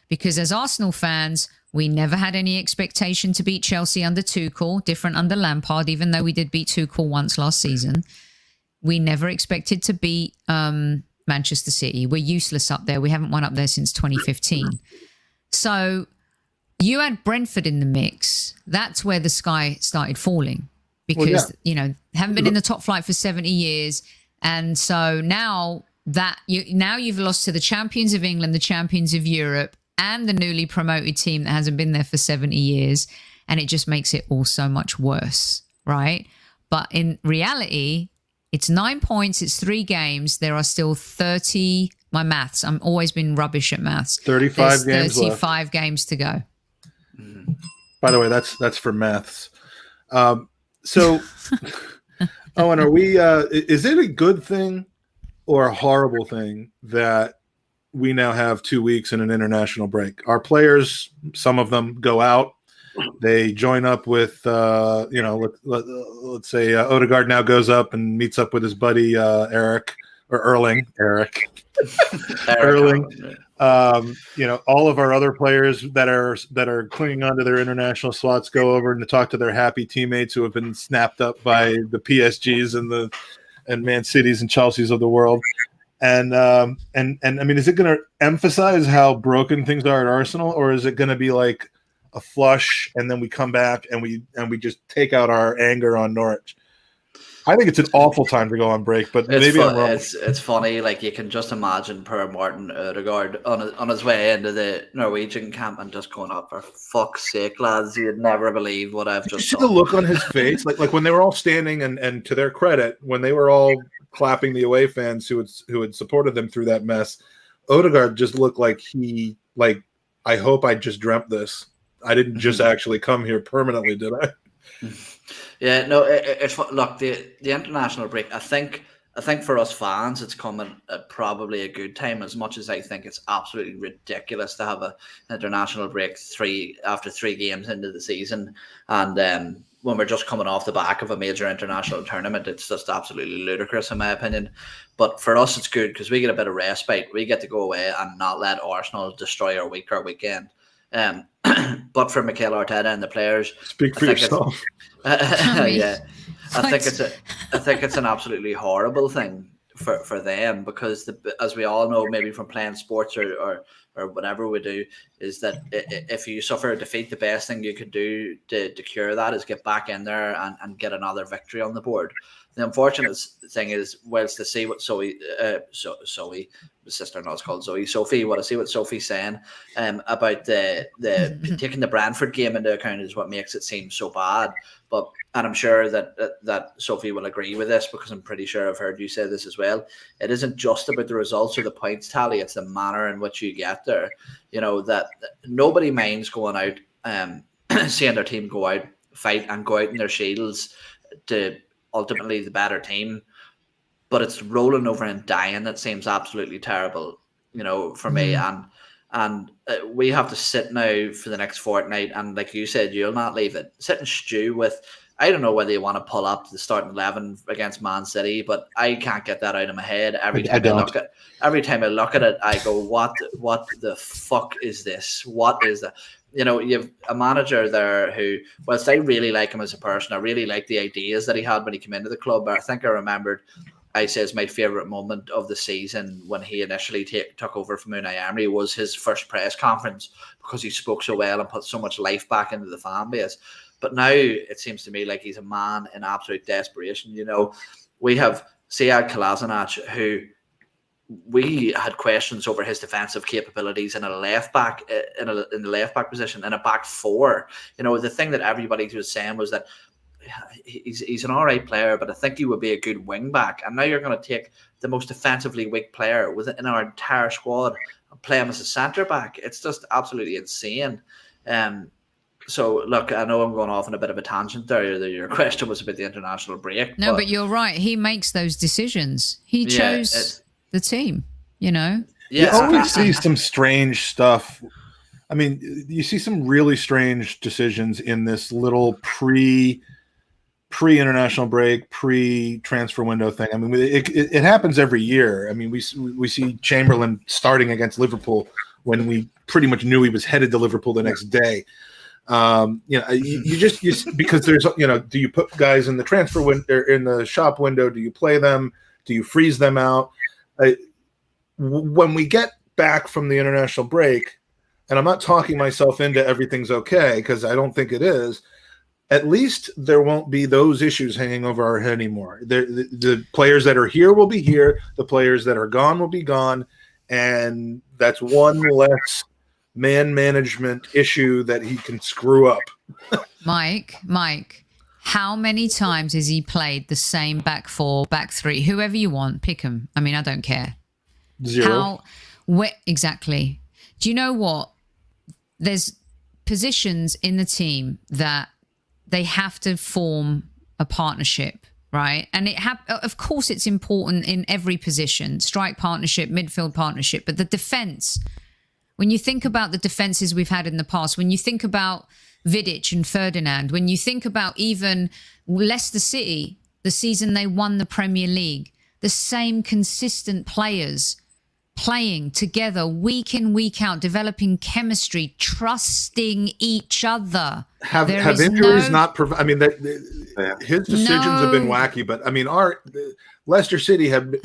Because as Arsenal fans, we never had any expectation to beat Chelsea under Tuchel, different under Lampard, even though we did beat Tuchel once last season. We never expected to beat Manchester City. We're useless up there. We haven't won up there since 2015. So you add Brentford in the mix, that's where the sky started falling. Because, haven't been in the top flight for 70 years. And so now you've lost to the champions of England, the champions of Europe, and the newly promoted team that hasn't been there for 70 years. And it just makes it all so much worse, right? But in reality, it's 9 points, it's 3 games. There are still 30, my maths, I'm always been rubbish at maths. 35 games 35 games to go. By the way, that's for maths. So, Owen, are we? Is it a good thing or a horrible thing that we now have 2 weeks in an international break? Our players, some of them, go out. They join up with, let's say Odegaard now goes up and meets up with his buddy Eric. Erling. All of our other players that are clinging onto their international slots go over and to talk to their happy teammates who have been snapped up by the PSGs and Man Cities and Chelseas of the world. And I mean, is it going to emphasize how broken things are at Arsenal, or is it going to be like a flush and then we come back and we just take out our anger on Norwich? I think it's an awful time to go on break, but maybe I'm wrong. It's funny, like you can just imagine poor Martin Ødegaard on his way into the Norwegian camp and just going, "Up for fuck's sake, lads! You'd never believe what I've just See done." the look on his face, like when they were all standing, and to their credit, when they were all clapping the away fans who had supported them through that mess, Ødegaard just looked like I hope I just dreamt this. I didn't just actually come here permanently, did I? Yeah, no. It's look, the international break. I think for us fans, it's coming at probably a good time. As much as I think it's absolutely ridiculous to have an international break after 3 games into the season, and when we're just coming off the back of a major international tournament, it's just absolutely ludicrous in my opinion. But for us, it's good because we get a bit of respite. We get to go away and not let Arsenal destroy our week or weekend. But for Mikel Arteta and the players, speak for yourself. Yeah, I think it's an absolutely horrible thing for them because as we all know, maybe from playing sports or whatever we do, is that if you suffer a defeat, the best thing you could do to cure that is get back in there and get another victory on the board. The unfortunate thing is, whilst to see what Sophie, my sister-in-law is called Zoe, Sophie, what I see what Sophie's saying about the taking the Brentford game into account is what makes it seem so bad. And I'm sure that Sophie will agree with this because I'm pretty sure I've heard you say this as well. It isn't just about the results or the points tally; it's the manner in which you get there. You know that nobody minds going out, seeing their team go out, fight, and go out in their shields to ultimately the better team, but it's rolling over and dying that seems absolutely terrible, you know, for me. And we have to sit now for the next fortnight, and like you said, you'll not leave it. Sit and stew with. I don't know whether you want to pull up the starting 11 against Man City, but I can't get that out of my head. Every time I look at it, I go, "What the fuck is this? What is that?" You know, you have a manager there who, whilst I really like him as a person, I really like the ideas that he had when he came into the club. But I think I remembered, I says my favourite moment of the season when he initially took over from Unai Emery was his first press conference because he spoke so well and put so much life back into the fan base. But now it seems to me like he's a man in absolute desperation. You know, we have Sead Kolasinac, who we had questions over his defensive capabilities in a left back in the left back position in a back four. You know, the thing that everybody was saying was that he's an all right player, but I think he would be a good wing back. And now you're going to take the most defensively weak player within our entire squad and play him as a centre back. It's just absolutely insane. So, look, I know I'm going off on a bit of a tangent there. Your question was about the international break. No, but you're right. He makes those decisions. He chose the team, you know? Yeah. You always see some strange stuff. I mean, you see some really strange decisions in this little pre-international break, pre-transfer window thing. I mean, it happens every year. I mean, we see Chamberlain starting against Liverpool when we pretty much knew he was headed to Liverpool the next day. You know, you just because there's, you know, do you put guys in the transfer window, in the shop window? Do you play them? Do you freeze them out? When we get back from the international break, and I'm not talking myself into everything's okay because I don't think it is. At least there won't be those issues hanging over our head anymore. The players that are here will be here. The players that are gone will be gone, and that's one less man management issue that he can screw up. Mike, how many times has he played the same back four, back three, whoever you want, pick him. I mean, I don't care. 0. Exactly. Do you know what? There's positions in the team that they have to form a partnership, right? And of course, it's important in every position, strike partnership, midfield partnership, but the defense. When you think about the defenses we've had in the past, when you think about Vidic and Ferdinand, when you think about even Leicester City, the season they won the Premier League, the same consistent players playing together week in, week out, developing chemistry, trusting each other. Have injuries not? I mean, his decisions have been wacky, but I mean, Leicester City had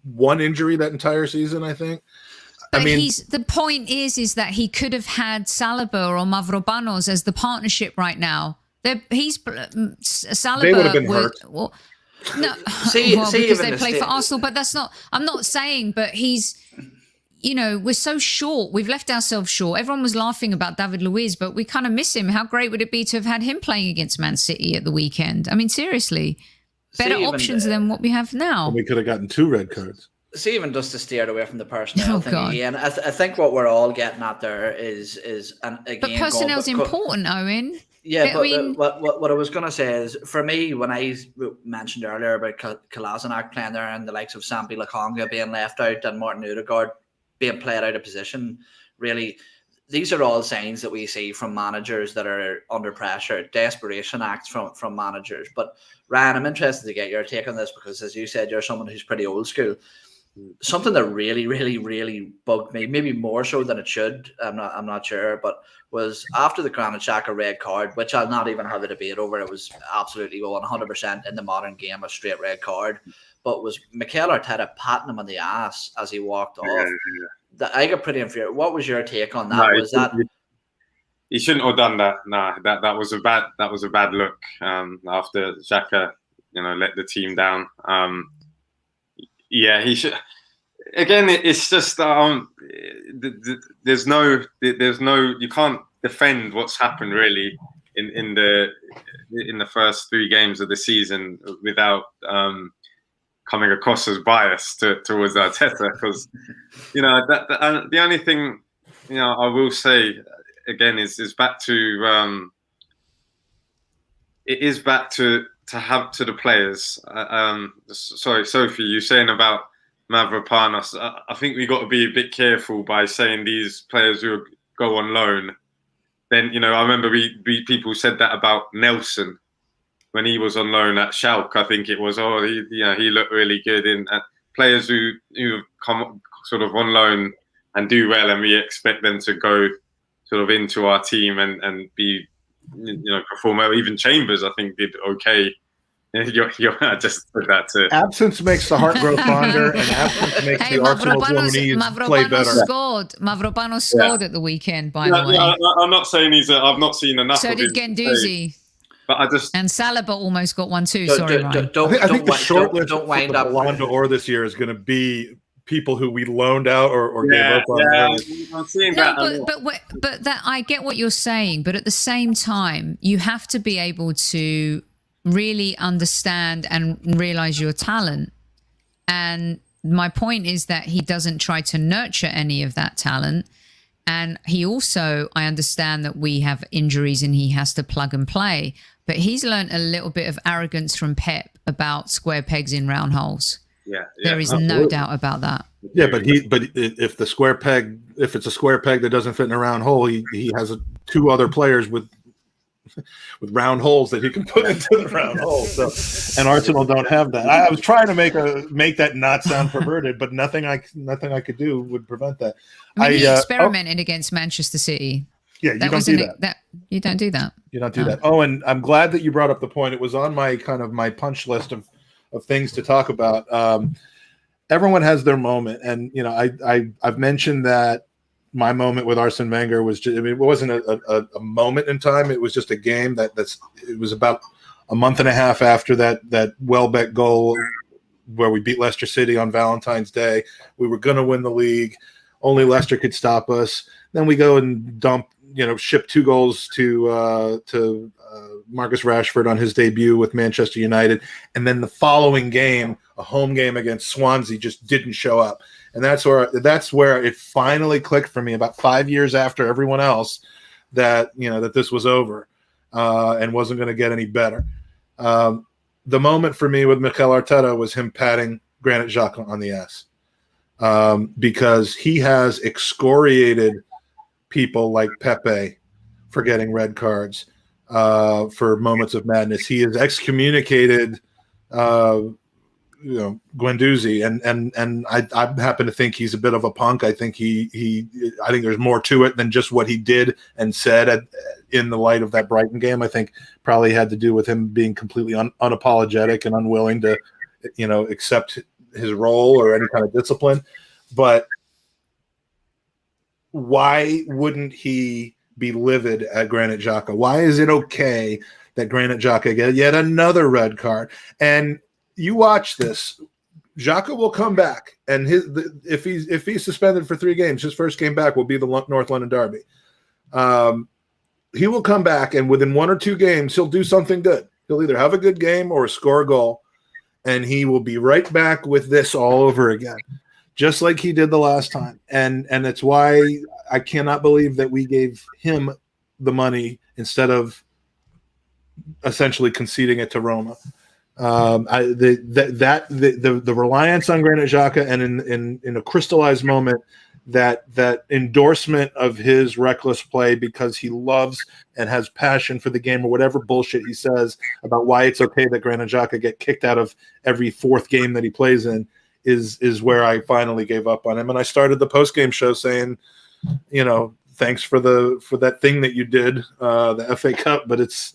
one injury that entire season, I think. But the point is that he could have had Saliba or Mavropanos as the partnership right now. Saliba they would have been hurt. No, See because even they the play state- for Arsenal, but that's not. I'm not saying, but he's. We're so short. We've left ourselves short. Everyone was laughing about David Luiz, but we kind of miss him. How great would it be to have had him playing against Man City at the weekend? I mean, seriously, better even options than what we have now. We could have gotten 2 red cards. See, even just to steer away from the personnel Oh, thing God. again, I think what we're all getting at there is and again, But personnel's important, Owen. Yeah, I but mean- what I was going to say is, for me, when I mentioned earlier about Kolasinac playing there and the likes of Sambi Lokonga being left out and Martin Odegaard being played out of position, really, these are all signs that we see from managers that are under pressure, desperation acts from managers. But Ryan, I'm interested to get your take on this because, as you said, you're someone who's pretty old school. Something that really, really, really bugged me, maybe more so than it should, I'm not sure, but was after the Granit Xhaka red card, which I'll not even have a debate over. It was absolutely 100% in the modern game a straight red card. But was Mikel Arteta patting him on the ass as he walked off? I got pretty infuriated. What was your take on that? He shouldn't have done that. Nah, that was a bad look. After Xhaka, let the team down. Yeah, he should. Again, it's just there's no you can't defend what's happened really in the first 3 games of the season without coming across as biased towards Arteta, because the only thing I will say again is back to it is back to the players. Sorry, Sophie, you're saying about Mavropanos. I think we got to be a bit careful by saying these players who go on loan. Then I remember people said that about Nelson when he was on loan at Schalke. I think it was. He looked really good. In players who come sort of on loan and do well, and we expect them to go sort of into our team and be perform well. Even Chambers, I think, did okay. I just put that to Absence makes the heart grow fonder, and absence makes the Arsenal's loanees play better. Mavropanos scored at the weekend, by the way. I'm not saying I've not seen enough. So of did him Guendouzi. But and Saliba almost got one too. Sorry, Ryan. I think the short list don't for wind the up Ballon d'Or this year is going to be people who we loaned out or gave up on. I'm seeing that. But that I get what you're saying, but at the same time, you have to be able to really understand and realize your talent. And my point is that he doesn't try to nurture any of that talent. And he also, I understand that we have injuries and he has to plug and play, but he's learned a little bit of arrogance from Pep about square pegs in round holes. Yeah, there is no doubt about that. Yeah, but if it's a square peg that doesn't fit in a round hole, he has 2 other players with round holes that he can put into the round hole. So, and Arsenal don't have that. I was trying to make that not sound perverted, but nothing I could do would prevent that. I mean, he experimented against Manchester City. Yeah, you don't do that. You don't do that. You don't do that. Oh, and I'm glad that you brought up the point. It was on my punch list of things to talk about. Everyone has their moment, and I've mentioned that my moment with Arsene Wenger was just, it wasn't a moment in time. It was just a game it was about a month and a half after that Welbeck goal where we beat Leicester City on Valentine's Day. We were going to win the league. Only Leicester could stop us. Then we go and ship 2 goals to Marcus Rashford on his debut with Manchester United. And then the following game, a home game against Swansea, just didn't show up. And that's where it finally clicked for me about 5 years after everyone else that this was over and wasn't going to get any better. The moment for me with Mikel Arteta was him patting Granit Xhaka on the ass because he has excoriated people like Pepe for getting red cards for moments of madness. He has excommunicated Guendouzi, and I happen to think he's a bit of a punk. I think I think there's more to it than just what he did and said in the light of that Brighton game. I think probably had to do with him being completely unapologetic and unwilling to, accept his role or any kind of discipline. But why wouldn't he be livid at Granit Xhaka? Why is it okay that Granit Xhaka get yet another red card? And you watch this. Xhaka will come back, and if he's suspended for 3 games, his first game back will be the North London Derby. He will come back, and within 1 or 2 games, he'll do something good. He'll either have a good game or score a goal, and he will be right back with this all over again, just like he did the last time. And that's why I cannot believe that we gave him the money instead of essentially conceding it to Roma. The reliance on Granit Xhaka, and in a crystallized moment, that endorsement of his reckless play because he loves and has passion for the game, or whatever bullshit he says about why it's okay that Granit Xhaka get kicked out of every 4th game that he plays in, is where I finally gave up on him. And I started the post-game show saying, thanks for that thing that you did, the FA Cup, but it's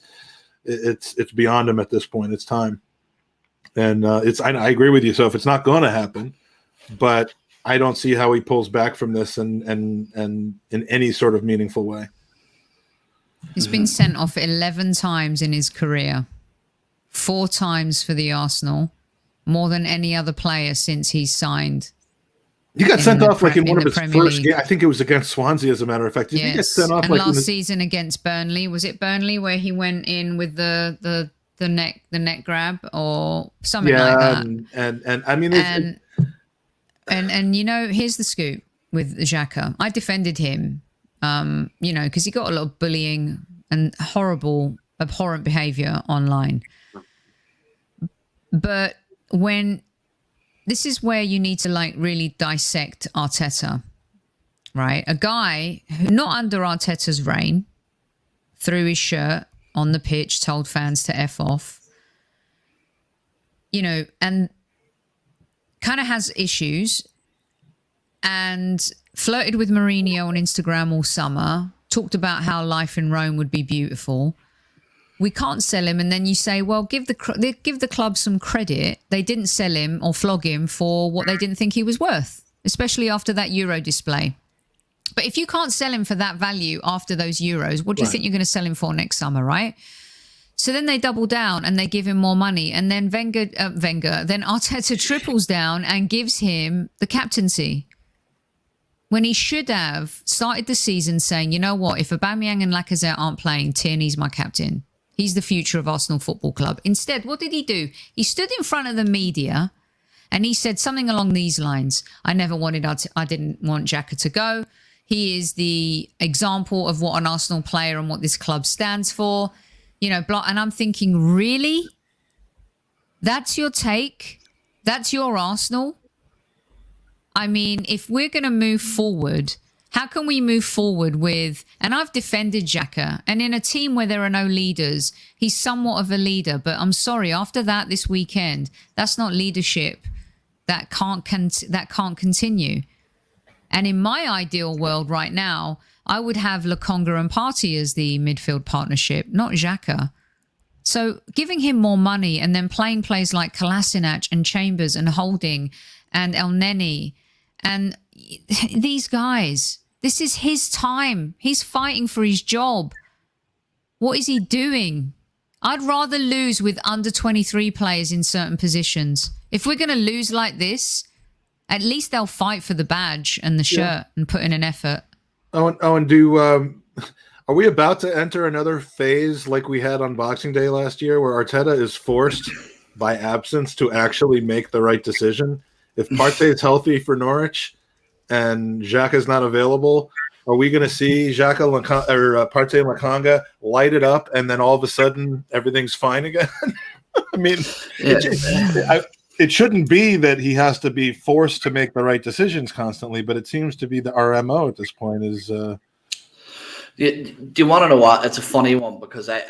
beyond him at this point. It's time. And I agree with you. So if it's not going to happen, but I don't see how he pulls back from this and in any sort of meaningful way. He's been sent off 11 times in his career, 4 times for the Arsenal, more than any other player since he's signed. He got sent off in one of his first games. I think it was against Swansea, as a matter of fact. Did he get sent off? And last season against Burnley, was it Burnley where he went in with the neck grab or something like that? And I mean, and here's the scoop with Xhaka. I defended him, because he got a lot of bullying and abhorrent behavior online. But this is where you need to really dissect Arteta, right? A guy who, not under Arteta's reign, threw his shirt on the pitch, told fans to F off, and kind of has issues, and flirted with Mourinho on Instagram all summer, talked about how life in Rome would be beautiful. We can't sell him, and then you say, well, give the club some credit. They didn't sell him or flog him for what they didn't think he was worth, especially after that Euro display. But if you can't sell him for that value after those Euros, what do you think you're going to sell him for next summer, right? So then they double down and they give him more money, and then then Arteta triples down and gives him the captaincy, when he should have started the season saying, you know what, if Aubameyang and Lacazette aren't playing, Tierney's my captain. He's the future of Arsenal Football Club. Instead, what did he do? He stood in front of the media and he said something along these lines. I didn't want Xhaka to go. He is the example of what an Arsenal player and what this club stands for. And I'm thinking, really? That's your take? That's your Arsenal? I mean, if we're going to move forward, how can we move forward with, and I've defended Xhaka, and in a team where there are no leaders, he's somewhat of a leader, but I'm sorry, after that this weekend, that's not leadership. That can't continue. And in my ideal world right now, I would have Lokonga and Partey as the midfield partnership, not Xhaka. So giving him more money and then playing plays like Kolasinac and Chambers and Holding and El Neni and these guys, this is his time. He's fighting for his job. What is he doing? I'd rather lose with under 23 players in certain positions. If we're going to lose like this, at least they'll fight for the badge and the shirt and put in an effort. Are we about to enter another phase like we had on Boxing Day last year, where Arteta is forced by absence to actually make the right decision? If Partey is healthy for Norwich and Xhaka is not available, are we going to see Partey and Lokonga light it up, and then all of a sudden everything's fine again? I mean, it shouldn't be that he has to be forced to make the right decisions constantly, but it seems to be the RMO at this point. Do you want to know what? It's a funny one because I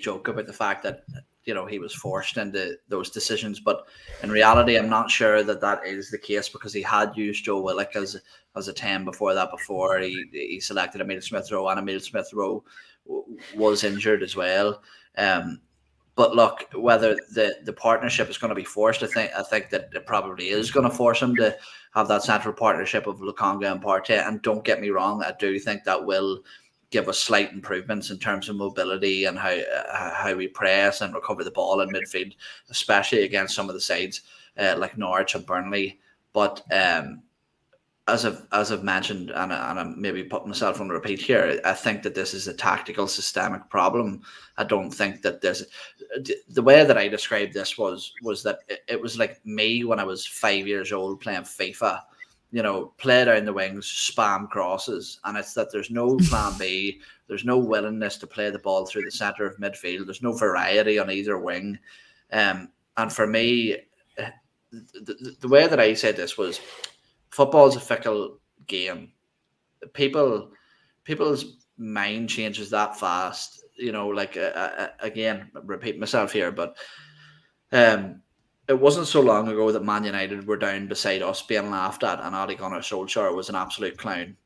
joke about the fact that he was forced into those decisions, but in reality, I'm not sure that is the case, because he had used Joe Willock as a 10 before that. Before he selected Emile Smith-Rowe, and Emile Smith-Rowe was injured as well. But look, whether the partnership is going to be forced, I think that it probably is going to force him to have that central partnership of Lokonga and Partey. And don't get me wrong, I do think that will give us slight improvements in terms of mobility and how we press and recover the ball in midfield, especially against some of the sides like Norwich and Burnley. But as I've mentioned, and I'm maybe putting myself on repeat here, I think that this is a tactical, systemic problem. I don't think that the way that I described this was that it was like me when I was 5 years old playing FIFA. Play down the wings, spam crosses, and it's that there's no plan B. There's no willingness to play the ball through the centre of midfield. There's no variety on either wing. And for me, the way that I said this was, football is a fickle game. People's mind changes that fast. Again, repeat myself here, but it wasn't so long ago that Man United were down beside us being laughed at, and Ole Gunnar Solskjaer was an absolute clown.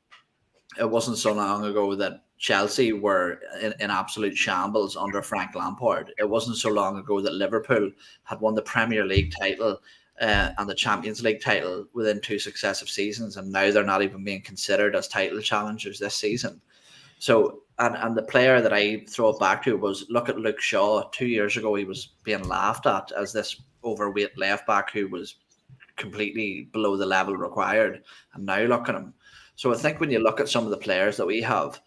It wasn't so long ago that Chelsea were in absolute shambles under Frank Lampard. It wasn't so long ago that Liverpool had won the Premier League title and the Champions League title within 2 successive seasons, and now they're not even being considered as title challengers this season. So, and the player that I throw it back to was, look at Luke Shaw. 2 years ago, he was being laughed at as this overweight left back who was completely below the level required, and now look at him. So I think when you look at some of the players that we have,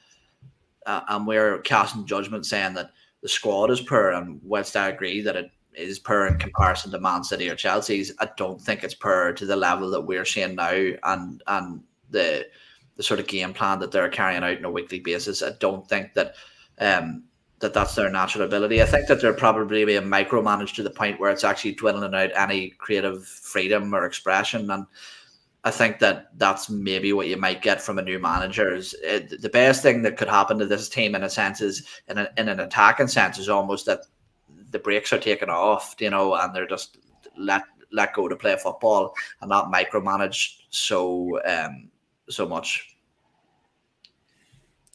and we're casting judgment saying that the squad is poor, and whilst I agree that it is poor in comparison to Man City or Chelsea's, I don't think it's poor to the level that we're seeing now, and the sort of game plan that they're carrying out on a weekly basis. I don't think that that's their natural ability. I think that they're probably being micromanaged to the point where it's actually dwindling out any creative freedom or expression. And I think that that's maybe what you might get from a new manager. The best thing that could happen to this team, in a sense, is in an attacking sense, is almost that the brakes are taken off, and they're just let go to play football and not micromanaged so much.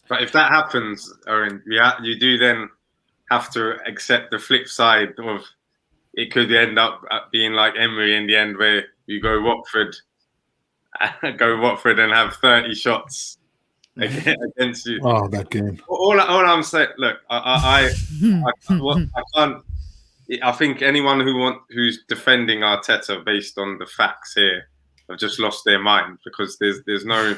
But if that happens, Owen, you do then have to accept the flip side of it. Could end up being like Emery in the end, where you go Watford and have 30 shots against you. Oh, that game! All I'm saying, look, I can't. I think anyone who's defending Arteta based on the facts here have just lost their mind, because there's no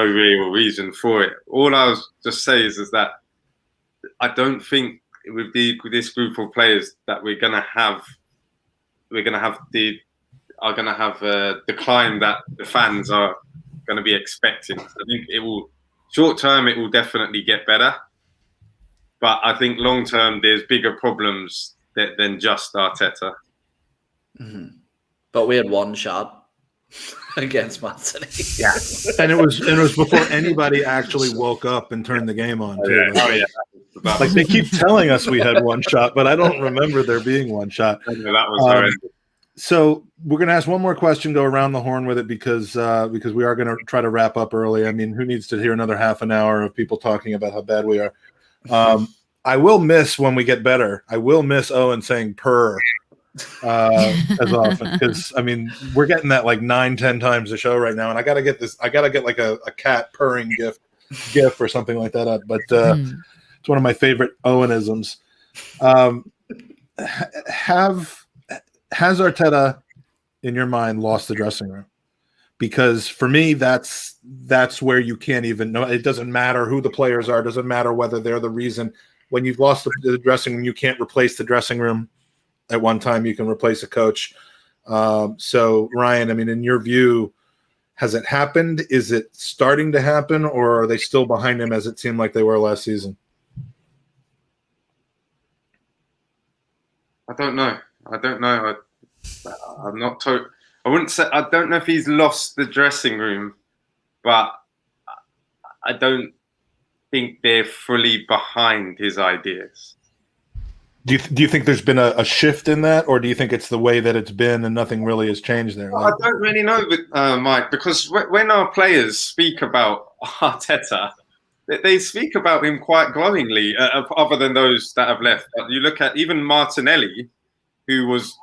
real reason for it. All I was just saying is that I don't think with this group of players that we're gonna have a decline that the fans are gonna be expecting. I think short term it will definitely get better, but I think long term there's bigger problems than just Arteta. Mm-hmm. But we had one shot against Man City. Yeah, and it was before anybody actually woke up and turned the game on. Too. Oh yeah. Like, they keep telling us we had one shot, but I don't remember there being one shot. That was so we're going to ask one more question, go around the horn with it, because we are going to try to wrap up early. I mean, who needs to hear another half an hour of people talking about how bad we are? I will miss, when we get better, I will miss Owen saying purr as often, because I mean, we're getting that like 9-10 times a show right now, and I gotta get like a cat purring gif or something like that up. But it's one of my favorite Owenisms. Has Arteta, in your mind, lost the dressing room? Because for me, that's where you can't even know. It doesn't matter who the players are. It doesn't matter whether they're the reason. When you've lost the dressing room, you can't replace the dressing room. At one time, you can replace a coach. So, Ryan, I mean, in your view, has it happened? Is it starting to happen, or are they still behind him as it seemed like they were last season? I don't know. I'm not told. I wouldn't say. I don't know if he's lost the dressing room, but I don't think they're fully behind his ideas. Do you think there's been a shift in that, or do you think it's the way that it's been and nothing really has changed there? I don't really know, Mike, because when our players speak about Arteta, they speak about him quite glowingly, other than those that have left. You look at even Martinelli, who was,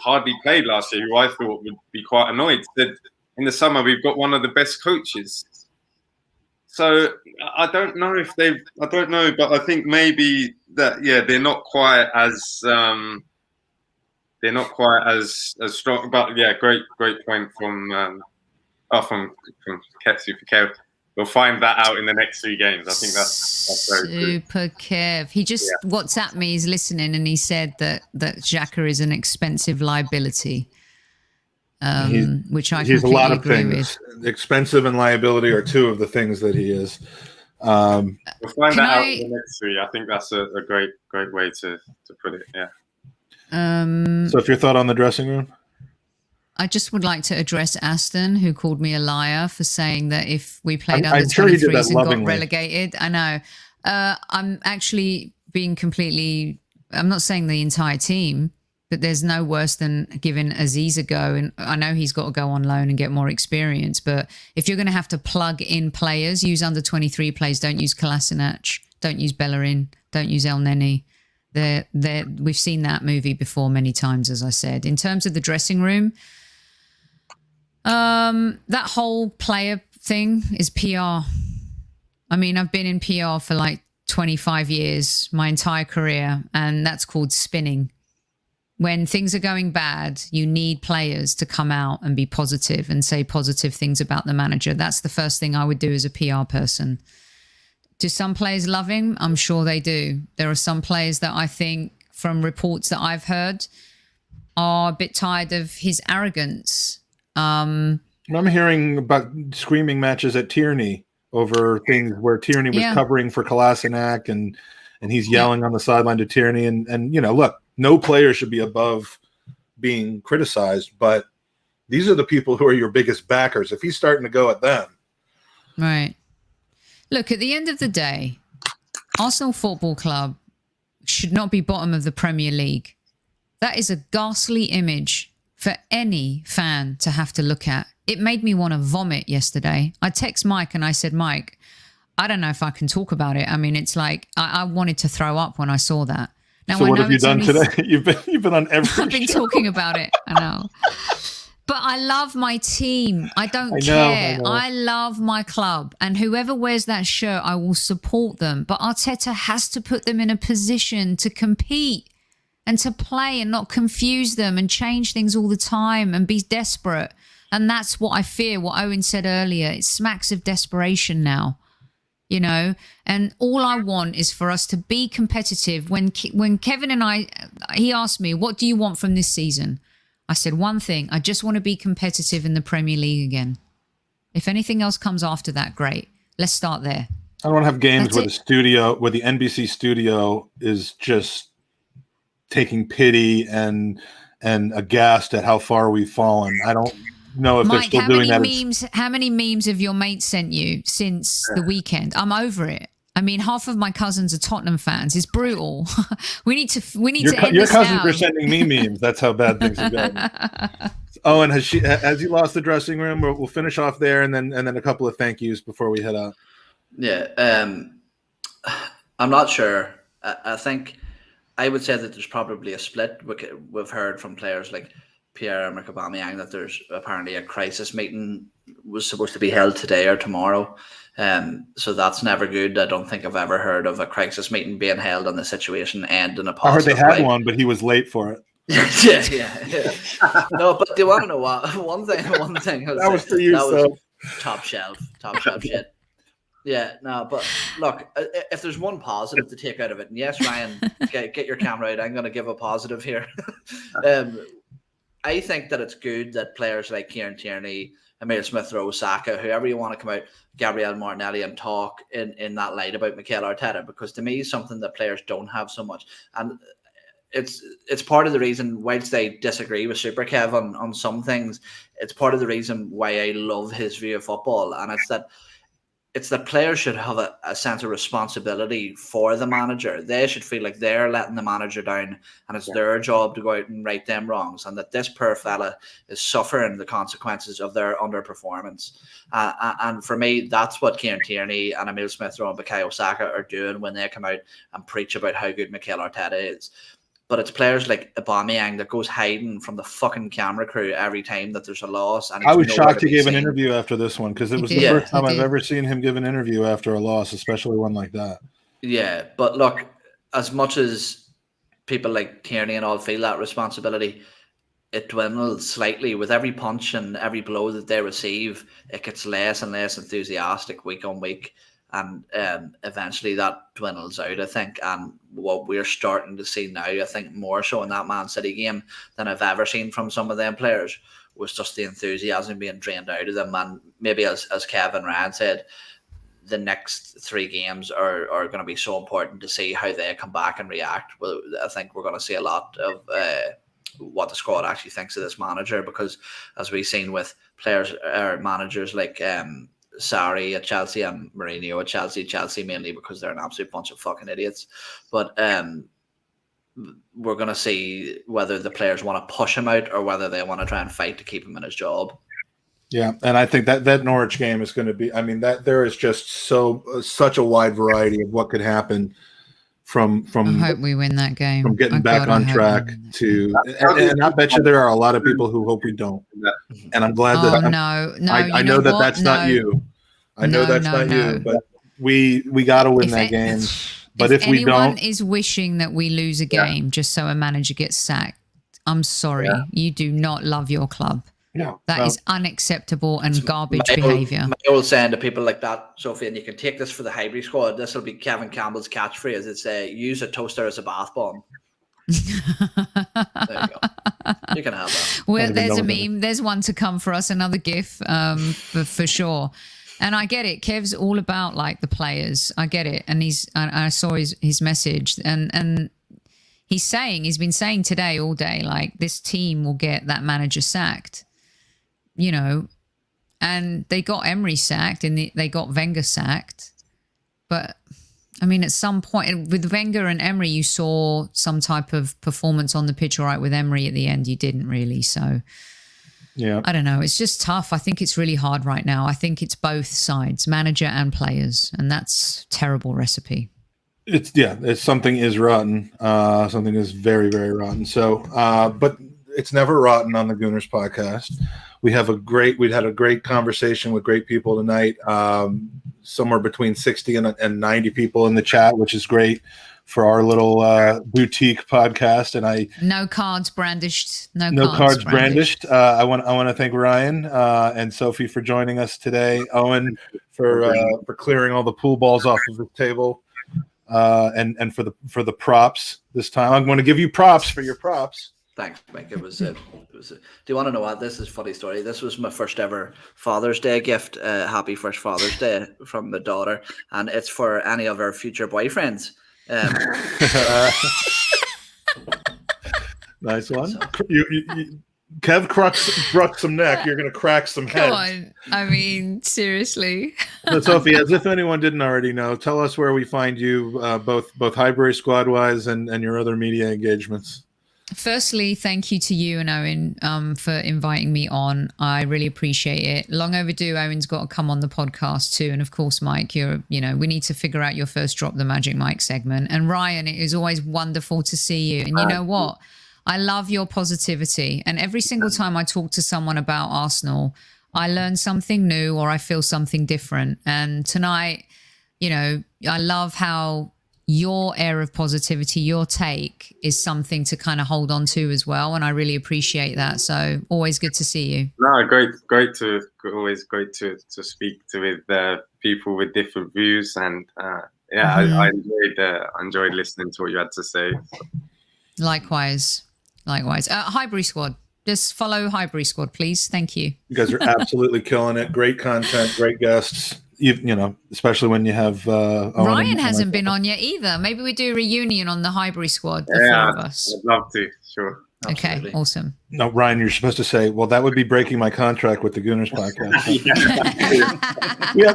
hardly played last year, who I thought would be quite annoyed, said in the summer, we've got one of the best coaches. So I don't know if they've. I don't know, but I think maybe that they're not quite as strong. But yeah, great point from Ketsu for Kev. We'll find that out in the next 3 games. I think that's very super good. Kev. He just WhatsApped me. He's listening, and he said that Xhaka is an expensive liability. Which I he's a completely lot of agree things. with. Expensive and liability are 2 of the things that he is. We'll find that out in the next 3. I think that's a great way to put it. Yeah. So, if your thought on the dressing room, I just would like to address Aston, who called me a liar for saying that if we played I'm under sure he did 23s that and lovingly. got relegated, I know. I'm actually being completely. I'm not saying the entire team. But there's no worse than giving Aziz a go. And I know he's got to go on loan and get more experience. But if you're going to have to plug in players, use under 23 players. Don't use Kolasinac. Don't use Bellerin. Don't use El Neni. We've seen that movie before many times, as I said. In terms of the dressing room, that whole player thing is PR. I mean, I've been in PR for like 25 years, my entire career. And that's called spinning. When things are going bad, you need players to come out and be positive and say positive things about the manager. That's the first thing I would do as a PR person. Do some players love him? I'm sure they do. There are some players that I think, from reports that I've heard, are a bit tired of his arrogance. I'm hearing about screaming matches at Tierney over things where Tierney was covering for Kolasinac and he's yelling on the sideline to Tierney. And look, no player should be above being criticized, but these are the people who are your biggest backers. If he's starting to go at them. Right. Look, at the end of the day, Arsenal Football Club should not be bottom of the Premier League. That is a ghastly image for any fan to have to look at. It made me want to vomit yesterday. I text Mike and I said, Mike, I don't know if I can talk about it. I mean, it's like I wanted to throw up when I saw that. Now, so what have you done today? You've been on every I've been show. talking about it. I know. But I love my team. I don't care. I love my club. And whoever wears that shirt, I will support them. But Arteta has to put them in a position to compete and to play and not confuse them and change things all the time and be desperate. And that's what I fear, what Owen said earlier. It smacks of desperation now. And all I want is for us to be competitive. When Kevin and he asked me, what do you want from this season? I said one thing, I just want to be competitive in the Premier League again. If anything else comes after that, great. Let's start there. I don't want to have games where the NBC studio is just taking pity and aghast at how far we've fallen. I don't know if Mike, they're still doing that. How many memes have your mates sent you since the weekend? I'm over it. I mean, half of my cousins are Tottenham fans. It's brutal. we need to end your this cousins now. are sending me memes. That's how bad things are going. Oh, and has he lost the dressing room? We'll finish off there, and then a couple of thank yous before we head out. Yeah, I'm not sure. I think I would say that there's probably a split. We've heard from players like Pierre-Emerick Aubameyang that there's apparently a crisis meeting was supposed to be held today or tomorrow. So that's never good. I don't think I've ever heard of a crisis meeting being held and the situation end in a positive I heard they had way. one, but he was late for it. yeah. No, but do you want to know what? One thing. That was for you, so. Top shelf shit. Yeah, no, but look, if there's one positive to take out of it, and yes, Ryan, get your camera out. I'm going to give a positive here. I think that it's good that players like Kieran Tierney, Emile Smith-Rowe, Saka, whoever you want to come out, Gabriel Martinelli, and talk in that light about Mikel Arteta, because to me, it's something that players don't have so much. And it's part of the reason, whilst they disagree with Super Kev on some things, it's part of the reason why I love his view of football. And it's that players should have a sense of responsibility for the manager. They should feel like they're letting the manager down and it's their job to go out and right them wrongs, and that this poor fella is suffering the consequences of their underperformance. And for me, that's what Kieran Tierney and Emile Smith-Rowe and Bukayo Saka are doing when they come out and preach about how good Mikel Arteta is. But it's players like Aubameyang that goes hiding from the fucking camera crew every time that there's a loss. And I was shocked he gave an interview after this one, because it was the first time I've ever seen him give an interview after a loss, especially one like that. Yeah, but look, as much as people like Tierney and all feel that responsibility, it dwindles slightly with every punch and every blow that they receive. It gets less and less enthusiastic week on week, and eventually that dwindles out, I think. And what we're starting to see now, I think more so in that Man City game than I've ever seen from some of them players, was just the enthusiasm being drained out of them. And maybe as Kevin Ryan said, the next 3 games are going to be so important to see how they come back and react. Well, I think we're going to see a lot of what the squad actually thinks of this manager, because as we've seen with players or managers like Sarri at Chelsea and Mourinho at Chelsea mainly because they're an absolute bunch of fucking idiots. But we're going to see whether the players want to push him out or whether they want to try and fight to keep him in his job. Yeah, and I think that Norwich game is going to be. I mean, that there is just such a wide variety of what could happen from. I hope we win that game. From getting back on track to, and I bet you there are a lot of people who hope we don't. And I'm glad that. I know that that's not you. I know that's not you, but we got to win that game. But if we don't, anyone is wishing that we lose a game just so a manager gets sacked, I'm sorry, you do not love your club. That is unacceptable and garbage behaviour. My old saying to people like that, Sophie, and you can take this for the Highbury squad. This will be Kevin Campbell's catchphrase. It's use a toaster as a bath bomb. There you go. You can have that. Well, there's a meme. There's one to come for us. Another GIF, for sure. And I get it. Kev's all about like the players. I get it. And I saw his message, and he's been saying today all day, like, this team will get that manager sacked. You know, and they got Emery sacked and they got Wenger sacked. But, I mean, at some point with Wenger and Emery, you saw some type of performance on the pitch. All right, with Emery at the end, you didn't really. So, yeah, I don't know. It's just tough. I think it's really hard right now. I think it's both sides, manager and players. And that's a terrible recipe. It's something is rotten. Something is very, very rotten. So, but it's never rotten on the Gooners podcast. We'd had a great conversation with great people tonight. Somewhere between 60 and 90 people in the chat, which is great for our little boutique podcast. And no cards brandished. No cards brandished. I want to thank Ryan and Sophie for joining us today. Owen for clearing all the pool balls off of the table. And for the props this time. I'm going to give you props for your props. Thanks, Mike. It was. Do you want to know what? This is a funny story. This was my first ever Father's Day gift. Happy first Father's Day from my daughter, and it's for any of our future boyfriends. Nice one. So, Kev broke some neck. You're going to crack some heads. Come on. I mean, seriously. So, Sophie, as if anyone didn't already know, tell us where we find you, both Highbury Squad wise and your other media engagements. Firstly, thank you to you and Owen for inviting me on. I really appreciate it. Long overdue. Owen's got to come on the podcast too. And of course, Mike, we need to figure out your first Drop the Magic Mike segment. And Ryan, it is always wonderful to see you. And you know what? I love your positivity. And every single time I talk to someone about Arsenal, I learn something new or I feel something different. And tonight, I love how your air of positivity, your take is something to kind of hold on to as well. And I really appreciate that. So always good to see you. No, always great to speak with people with different views. And I enjoyed listening to what you had to say. Likewise. Highbury Squad. Just follow Highbury Squad, please. Thank you. You guys are absolutely killing it. Great content, great guests. Especially when you have Ryan hasn't been on yet either. Maybe we do a reunion on the Highbury Squad, the four of us. I'd love to, sure. Absolutely. Okay, awesome. No, Ryan, you're supposed to say, well, that would be breaking my contract with the Gooners podcast. we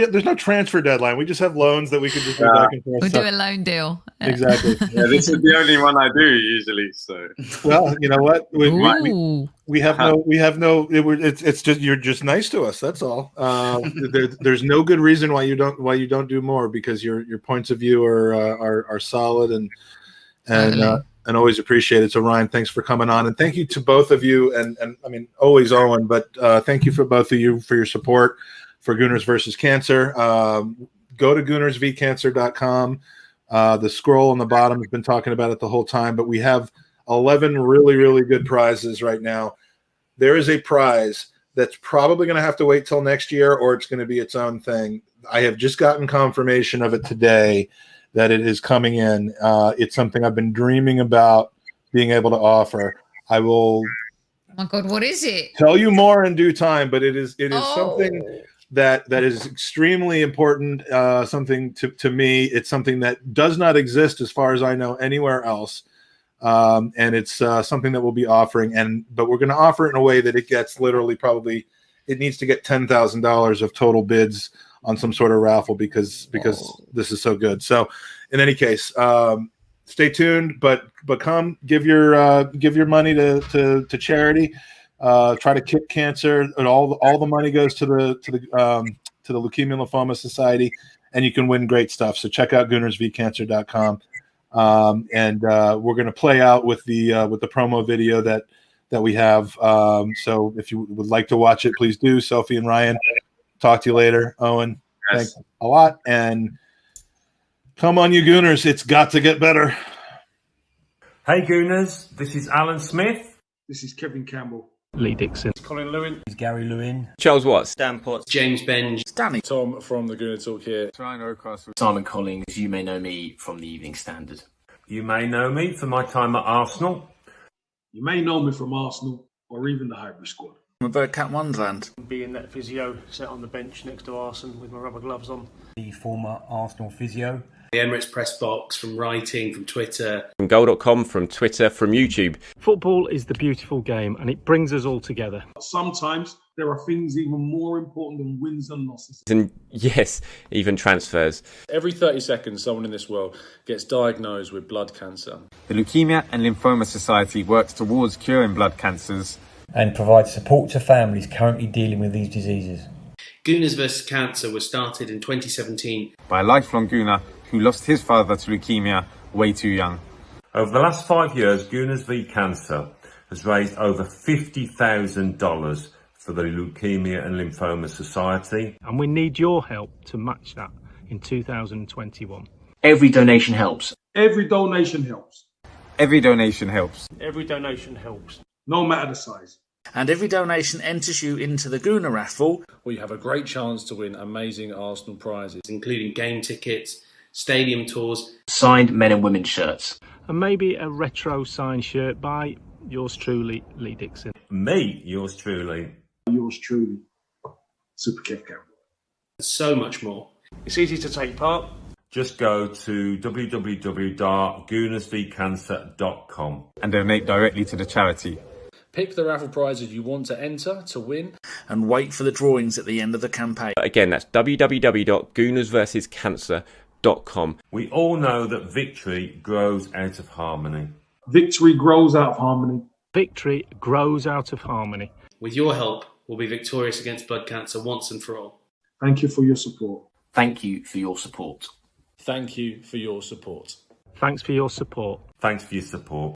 have there's no transfer deadline. We just have loans that we could just go back and forth. We'll do a loan deal. Exactly. Yeah, this is the only one I do usually. So, well, you know what? It's just you're just nice to us. That's all. There's no good reason why you don't do more, because your points of view are solid Totally. And always appreciate it. So Ryan, thanks for coming on, and thank you to both of you, and I mean always Owen, but thank you for both of you for your support for Gooners versus Cancer. Go to goonersvcancer.com. The scroll on the bottom has been talking about it the whole time, but we have 11 really, really good prizes right now. There is a prize that's probably going to have to wait till next year, or it's going to be its own thing. I have just gotten confirmation of it today that it is coming in. It's something I've been dreaming about being able to offer. I will Oh my God, what is it? tell you more in due time, but it is something that is extremely important, something to me. It's something that does not exist, as far as I know, anywhere else. And it's something that we'll be offering, but we're going to offer it in a way that it gets literally it needs to get $10,000 of total bids on some sort of raffle because this is so good. So in any case, stay tuned, but come give your money to charity. Try to kick cancer, and all the money goes to the Leukemia and Lymphoma Society, and you can win great stuff. So check out goonersvcancer.com. And we're going to play out with the promo video that we have. So if you would like to watch it, please do. Sophie and Ryan, talk to you later. Owen, Yes. thanks a lot. And come on, you Gooners. It's got to get better. Hey Gooners, this is Alan Smith. This is Kevin Campbell. Lee Dixon. Colin Lewin. This is Gary Lewin. Charles Watts. Dan Potts. James Benge. Danny. Tom from the Gooner Talk here. Ryan Rocastle. Simon Collins. You may know me from the Evening Standard. You may know me for my time at Arsenal. You may know me from Arsenal or even the Highbury Squad. I'm a Birdcat Wonderland. Being that physio sat on the bench next to Arsene with my rubber gloves on. The former Arsenal physio. The Emirates Press Box, from writing, from Twitter. From goal.com, from Twitter, from YouTube. Football is the beautiful game and it brings us all together. Sometimes there are things even more important than wins and losses. And yes, even transfers. Every 30 seconds, someone in this world gets diagnosed with blood cancer. The Leukemia and Lymphoma Society works towards curing blood cancers And provides support to families currently dealing with these diseases. Gooners vs Cancer was started in 2017 by a lifelong Gooner who lost his father to leukemia way too young. Over the last 5 years, Gooners v Cancer has raised over $50,000 for the Leukemia and Lymphoma Society. And we need your help to match that in 2021. Every donation helps. Every donation helps. Every donation helps. Every donation helps. No matter the size. And every donation enters you into the Gooner raffle, where you have a great chance to win amazing Arsenal prizes, including game tickets, stadium tours, signed men and women's shirts. And maybe a retro signed shirt by yours truly, Lee Dixon. Me, yours truly. Yours truly, Super Kev Campbell. So much more. It's easy to take part. Just go to www.goonersvcancer.com and donate directly to the charity. Pick the raffle prizes you want to enter to win, and wait for the drawings at the end of the campaign. Again, that's www.goonersversuscancer.com. We all know that victory grows out of harmony. Victory grows out of harmony. Victory grows out of harmony. With your help, we'll be victorious against blood cancer once and for all. Thank you for your support. Thank you for your support. Thank you for your support. Thanks for your support. Thanks for your support.